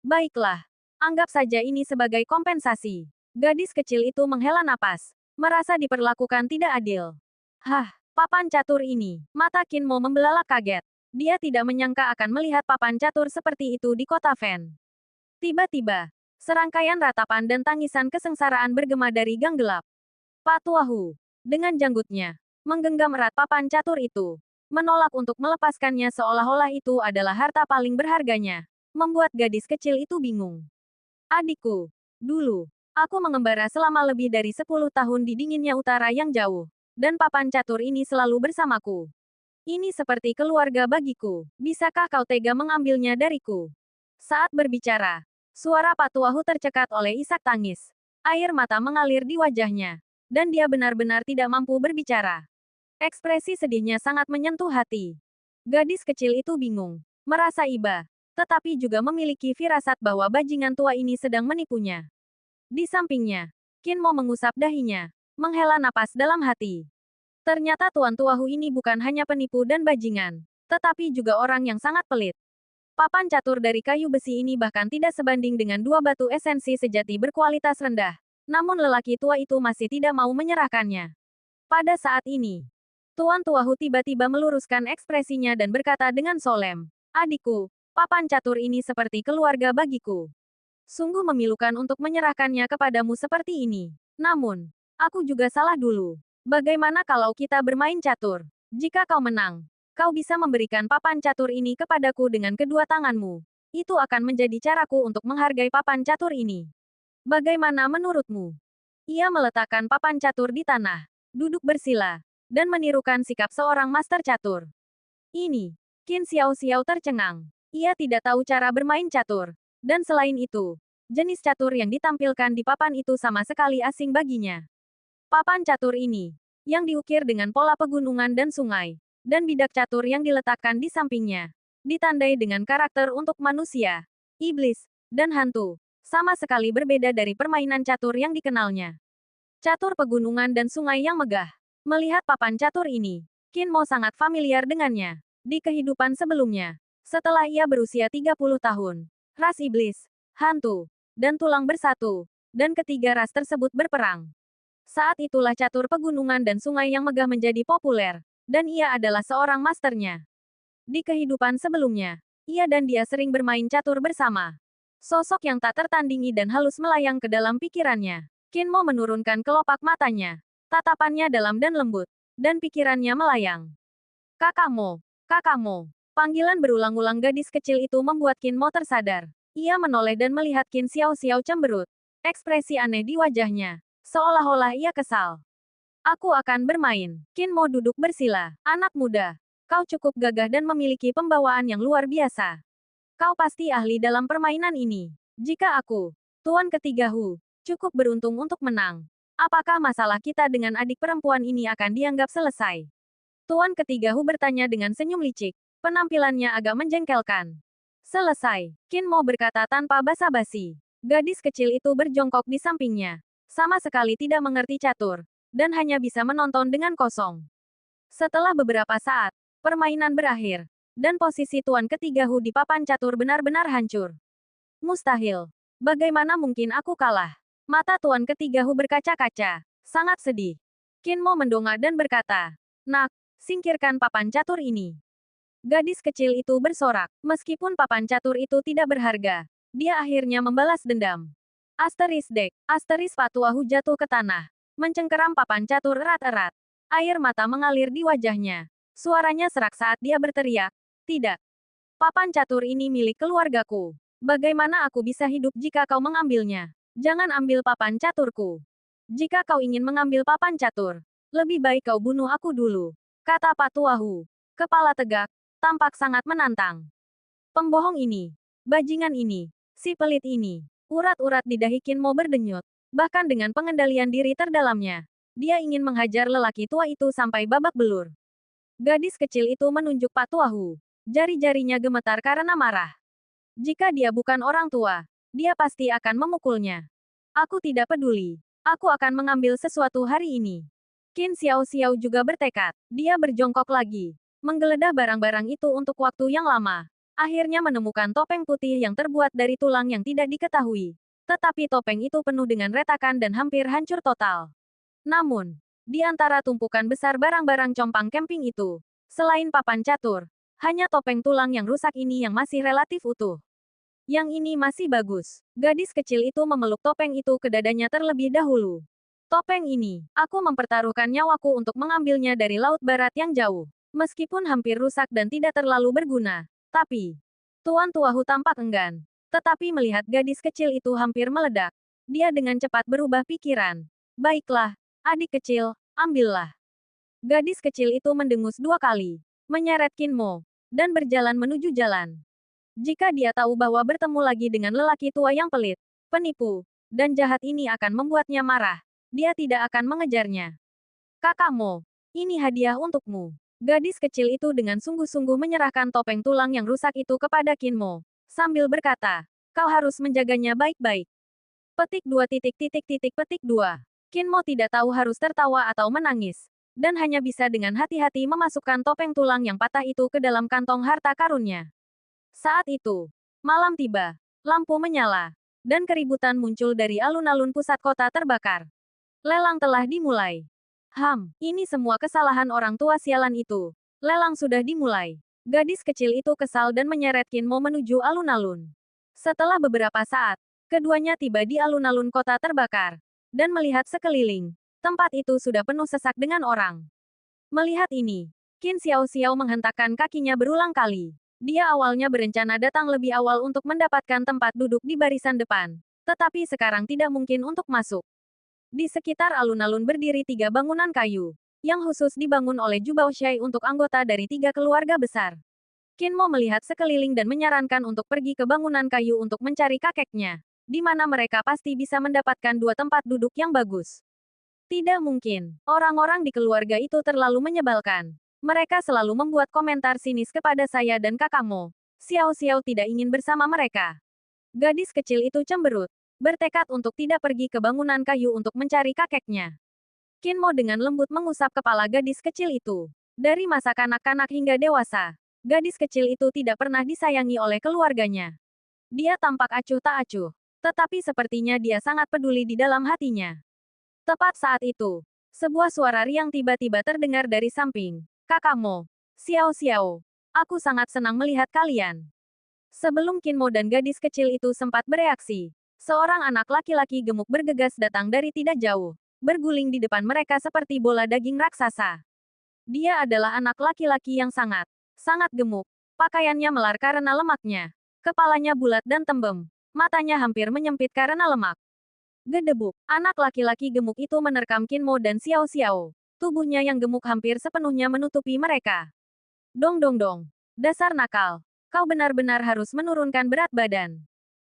Baiklah, anggap saja ini sebagai kompensasi. Gadis kecil itu menghela napas, merasa diperlakukan tidak adil. Hah, papan catur ini. Mata Qin Mo membelalak kaget. Dia tidak menyangka akan melihat papan catur seperti itu di kota Fen. Tiba-tiba, serangkaian ratapan dan tangisan kesengsaraan bergema dari gang gelap. Pak Tuahu, dengan janggutnya, menggenggam erat papan catur itu. Menolak untuk melepaskannya seolah-olah itu adalah harta paling berharganya. Membuat gadis kecil itu bingung. Adikku, dulu, aku mengembara selama lebih dari 10 tahun di dinginnya utara yang jauh. Dan papan catur ini selalu bersamaku. Ini seperti keluarga bagiku. Bisakah kau tega mengambilnya dariku? Saat berbicara, suara Pak Tuahu tercekat oleh isak tangis. Air mata mengalir di wajahnya. Dan dia benar-benar tidak mampu berbicara. Ekspresi sedihnya sangat menyentuh hati. Gadis kecil itu bingung, merasa iba, tetapi juga memiliki firasat bahwa bajingan tua ini sedang menipunya. Di sampingnya, Qin Mo mengusap dahinya, menghela napas dalam hati. Ternyata Tuan Tuahu ini bukan hanya penipu dan bajingan, tetapi juga orang yang sangat pelit. Papan catur dari kayu besi ini bahkan tidak sebanding dengan dua batu esensi sejati berkualitas rendah. Namun lelaki tua itu masih tidak mau menyerahkannya. Pada saat ini, Tuan Tuahu tiba-tiba meluruskan ekspresinya dan berkata dengan solemn, "Adikku, papan catur ini seperti keluarga bagiku. Sungguh memilukan untuk menyerahkannya kepadamu seperti ini. Namun, aku juga salah dulu. Bagaimana kalau kita bermain catur? Jika kau menang, kau bisa memberikan papan catur ini kepadaku dengan kedua tanganmu. Itu akan menjadi caraku untuk menghargai papan catur ini. Bagaimana menurutmu?" Ia meletakkan papan catur di tanah, duduk bersila, dan menirukan sikap seorang master catur. Ini, Qin Xiao Xiao tercengang. Ia tidak tahu cara bermain catur. Dan selain itu, jenis catur yang ditampilkan di papan itu sama sekali asing baginya. Papan catur ini, yang diukir dengan pola pegunungan dan sungai, dan bidak catur yang diletakkan di sampingnya, ditandai dengan karakter untuk manusia, iblis, dan hantu, sama sekali berbeda dari permainan catur yang dikenalnya. Catur pegunungan dan sungai yang megah. Melihat papan catur ini, Qin Mo sangat familiar dengannya. Di kehidupan sebelumnya, setelah ia berusia 30 tahun, ras iblis, hantu, dan tulang bersatu, dan ketiga ras tersebut berperang. Saat itulah catur pegunungan dan sungai yang megah menjadi populer, dan ia adalah seorang masternya. Di kehidupan sebelumnya, ia dan dia sering bermain catur bersama. Sosok yang tak tertandingi dan halus melayang ke dalam pikirannya. Qin Mo menurunkan kelopak matanya. Tatapannya dalam dan lembut, dan pikirannya melayang. "Kakakmu, kakakmu." Panggilan berulang-ulang gadis kecil itu membuat Qin Mo tersadar. Ia menoleh dan melihat Qin Xiao Xiao cemberut. Ekspresi aneh di wajahnya, seolah-olah ia kesal. "Aku akan bermain." Qin Mo duduk bersila. "Anak muda, kau cukup gagah dan memiliki pembawaan yang luar biasa. Kau pasti ahli dalam permainan ini. Jika aku, Tuan Ketiga Hu, cukup beruntung untuk menang, apakah masalah kita dengan adik perempuan ini akan dianggap selesai?" Tuan Ketiga Hu bertanya dengan senyum licik. Penampilannya agak menjengkelkan. "Selesai," Qin Mo berkata tanpa basa-basi. Gadis kecil itu berjongkok di sampingnya. Sama sekali tidak mengerti catur, dan hanya bisa menonton dengan kosong. Setelah beberapa saat, permainan berakhir, dan posisi Tuan Ketiga Hu di papan catur benar-benar hancur. "Mustahil. Bagaimana mungkin aku kalah?" Mata Tuan Ketiga Hu berkaca-kaca, sangat sedih. Qin Mo mendongak dan berkata, "Nak, singkirkan papan catur ini." Gadis kecil itu bersorak. Meskipun papan catur itu tidak berharga, dia akhirnya membalas dendam. Asteris Pak Tuahu jatuh ke tanah, mencengkeram papan catur erat-erat. Air mata mengalir di wajahnya. Suaranya serak saat dia berteriak, "Tidak. Papan catur ini milik keluargaku. Bagaimana aku bisa hidup jika kau mengambilnya? Jangan ambil papan caturku. Jika kau ingin mengambil papan catur, lebih baik kau bunuh aku dulu," kata Pak Tuahu. Kepala tegak, tampak sangat menantang. Pembohong ini. Bajingan ini. Si pelit ini. Urat-urat di dahi Qin Mo berdenyut. Bahkan dengan pengendalian diri terdalamnya. Dia ingin menghajar lelaki tua itu sampai babak belur. Gadis kecil itu menunjuk Pak Tuahu. Jari-jarinya gemetar karena marah. Jika dia bukan orang tua, dia pasti akan memukulnya. Aku tidak peduli. Aku akan mengambil sesuatu hari ini. Qin Xiao Xiao juga bertekad. Dia berjongkok lagi. Menggeledah barang-barang itu untuk waktu yang lama. Akhirnya menemukan topeng putih yang terbuat dari tulang yang tidak diketahui. Tetapi topeng itu penuh dengan retakan dan hampir hancur total. Namun, di antara tumpukan besar barang-barang compang camping itu, selain papan catur, hanya topeng tulang yang rusak ini yang masih relatif utuh. Yang ini masih bagus. Gadis kecil itu memeluk topeng itu ke dadanya terlebih dahulu. Topeng ini, aku mempertaruhkan nyawaku untuk mengambilnya dari laut barat yang jauh. Meskipun hampir rusak dan tidak terlalu berguna. Tapi, Tuan Tuahu tampak enggan. Tetapi melihat gadis kecil itu hampir meledak, dia dengan cepat berubah pikiran. Baiklah, adik kecil, ambillah. Gadis kecil itu mendengus 2 kali, menyeret Qin Mo, dan berjalan menuju jalan. Jika dia tahu bahwa bertemu lagi dengan lelaki tua yang pelit, penipu, dan jahat ini akan membuatnya marah, dia tidak akan mengejarnya. Kakak Mo, ini hadiah untukmu. Gadis kecil itu dengan sungguh-sungguh menyerahkan topeng tulang yang rusak itu kepada Qin Mo, sambil berkata, kau harus menjaganya baik-baik. Petik 2. Qin Mo tidak tahu harus tertawa atau menangis, dan hanya bisa dengan hati-hati memasukkan topeng tulang yang patah itu ke dalam kantong harta karunnya. Saat itu, malam tiba, lampu menyala, dan keributan muncul dari alun-alun pusat kota terbakar. Lelang telah dimulai. Ini semua kesalahan orang tua sialan itu. Lelang sudah dimulai. Gadis kecil itu kesal dan menyeret Qin Mo menuju alun-alun. Setelah beberapa saat, keduanya tiba di alun-alun kota terbakar, dan melihat sekeliling. Tempat itu sudah penuh sesak dengan orang. Melihat ini, Qin Xiao Xiao menghentakkan kakinya berulang kali. Dia awalnya berencana datang lebih awal untuk mendapatkan tempat duduk di barisan depan. Tetapi sekarang tidak mungkin untuk masuk. Di sekitar alun-alun berdiri 3 bangunan kayu, yang khusus dibangun oleh Zhu Baoshai untuk anggota dari 3 keluarga besar. Qin Mo melihat sekeliling dan menyarankan untuk pergi ke bangunan kayu untuk mencari kakeknya, di mana mereka pasti bisa mendapatkan 2 tempat duduk yang bagus. Tidak mungkin. Orang-orang di keluarga itu terlalu menyebalkan. Mereka selalu membuat komentar sinis kepada saya dan kakak Mo. Xiao Xiao tidak ingin bersama mereka. Gadis kecil itu cemberut, bertekad untuk tidak pergi ke bangunan kayu untuk mencari kakeknya. Qin Mo dengan lembut mengusap kepala gadis kecil itu. Dari masa kanak-kanak hingga dewasa, gadis kecil itu tidak pernah disayangi oleh keluarganya. Dia tampak acuh tak acuh, tetapi sepertinya dia sangat peduli di dalam hatinya. Tepat saat itu, sebuah suara riang tiba-tiba terdengar dari samping. Kakak Mo, Xiao Xiao, aku sangat senang melihat kalian. Sebelum Qin Mo dan gadis kecil itu sempat bereaksi, seorang anak laki-laki gemuk bergegas datang dari tidak jauh, berguling di depan mereka seperti bola daging raksasa. Dia adalah anak laki-laki yang sangat gemuk. Pakaiannya melar karena lemaknya. Kepalanya bulat dan tembem. Matanya hampir menyempit karena lemak. Gedebuk, anak laki-laki gemuk itu menerkam Qin Mo dan Xiao Xiao. Tubuhnya yang gemuk hampir sepenuhnya menutupi mereka. Dong dong dong. Dasar nakal. Kau benar-benar harus menurunkan berat badan.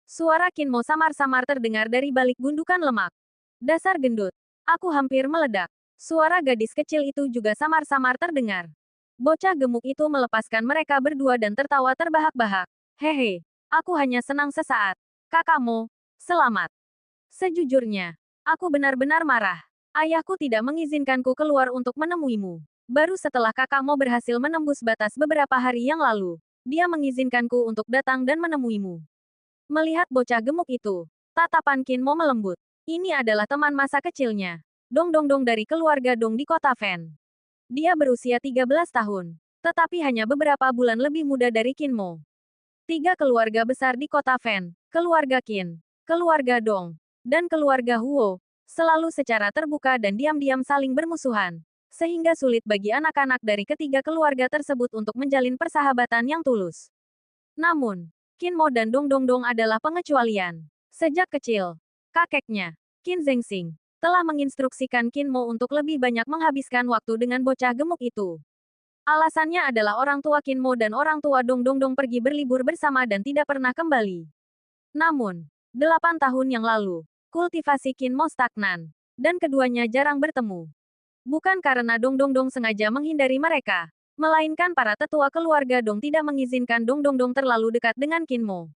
Suara Qin Mo samar-samar terdengar dari balik gundukan lemak. Dasar gendut. Aku hampir meledak. Suara gadis kecil itu juga samar-samar terdengar. Bocah gemuk itu melepaskan mereka berdua dan tertawa terbahak-bahak. Hehe, aku hanya senang sesaat. Kakak Mo, selamat. Sejujurnya, aku benar-benar marah. Ayahku tidak mengizinkanku keluar untuk menemuimu. Baru setelah kakakmu berhasil menembus batas beberapa hari yang lalu, dia mengizinkanku untuk datang dan menemuimu. Melihat bocah gemuk itu, tatapan Qin Mo melembut. Ini adalah teman masa kecilnya. Dong Dong Dong dari keluarga Dong di kota Fen. Dia berusia 13 tahun, tetapi hanya beberapa bulan lebih muda dari Qin Mo. 3 keluarga besar di kota Fen, keluarga Qin, keluarga Dong, dan keluarga Huo, selalu secara terbuka dan diam-diam saling bermusuhan, sehingga sulit bagi anak-anak dari ketiga keluarga tersebut untuk menjalin persahabatan yang tulus. Namun, Qin Mo dan Dong Dong Dong adalah pengecualian. Sejak kecil, kakeknya, Qin Zhengxing, telah menginstruksikan Qin Mo untuk lebih banyak menghabiskan waktu dengan bocah gemuk itu. Alasannya adalah orang tua Qin Mo dan orang tua Dong Dongdong pergi berlibur bersama dan tidak pernah kembali. Namun, 8 tahun yang lalu, kultivasi Qin Mo stagnan, dan keduanya jarang bertemu. Bukan karena Dong Dongdong sengaja menghindari mereka, melainkan para tetua keluarga Dong tidak mengizinkan Dong Dongdong terlalu dekat dengan Qin Mo.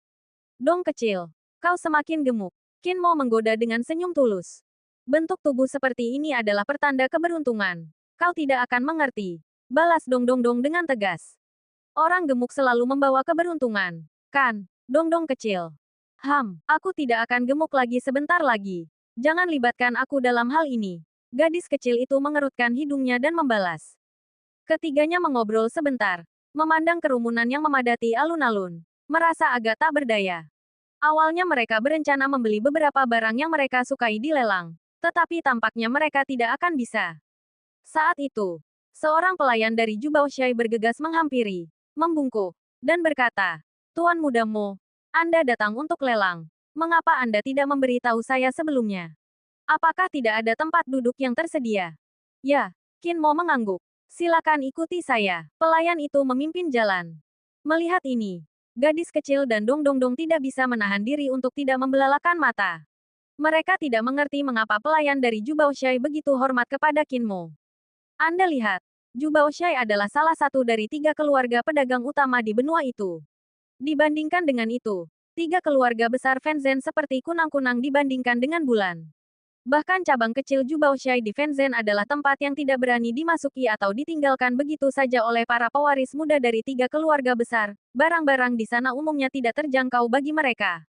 Dong kecil, kau semakin gemuk. Qin Mo menggoda dengan senyum tulus. Bentuk tubuh seperti ini adalah pertanda keberuntungan. Kau tidak akan mengerti. Balas Dong Dongdong dengan tegas. Orang gemuk selalu membawa keberuntungan. Kan, Dongdong kecil. Aku tidak akan gemuk lagi sebentar lagi. Jangan libatkan aku dalam hal ini. Gadis kecil itu mengerutkan hidungnya dan membalas. Ketiganya mengobrol sebentar, memandang kerumunan yang memadati alun-alun, merasa agak tak berdaya. Awalnya mereka berencana membeli beberapa barang yang mereka sukai di lelang, tetapi tampaknya mereka tidak akan bisa. Saat itu, seorang pelayan dari Jubaoshai bergegas menghampiri, membungkuk, dan berkata, Tuan Muda Mo, Anda datang untuk lelang. Mengapa Anda tidak memberitahu saya sebelumnya? Apakah tidak ada tempat duduk yang tersedia? Ya, Qin Mo mengangguk. Silakan ikuti saya. Pelayan itu memimpin jalan. Melihat ini, gadis kecil dan Dong Dongdong tidak bisa menahan diri untuk tidak membelalakan mata. Mereka tidak mengerti mengapa pelayan dari Jubaoshai begitu hormat kepada Qin Mo. Anda lihat, Jubaoshai adalah salah satu dari 3 keluarga pedagang utama di benua itu. Dibandingkan dengan itu, 3 keluarga besar Fenzhen seperti kunang-kunang dibandingkan dengan bulan. Bahkan cabang kecil Jubaoshai di Fenzhen adalah tempat yang tidak berani dimasuki atau ditinggalkan begitu saja oleh para pewaris muda dari 3 keluarga besar. Barang-barang di sana umumnya tidak terjangkau bagi mereka.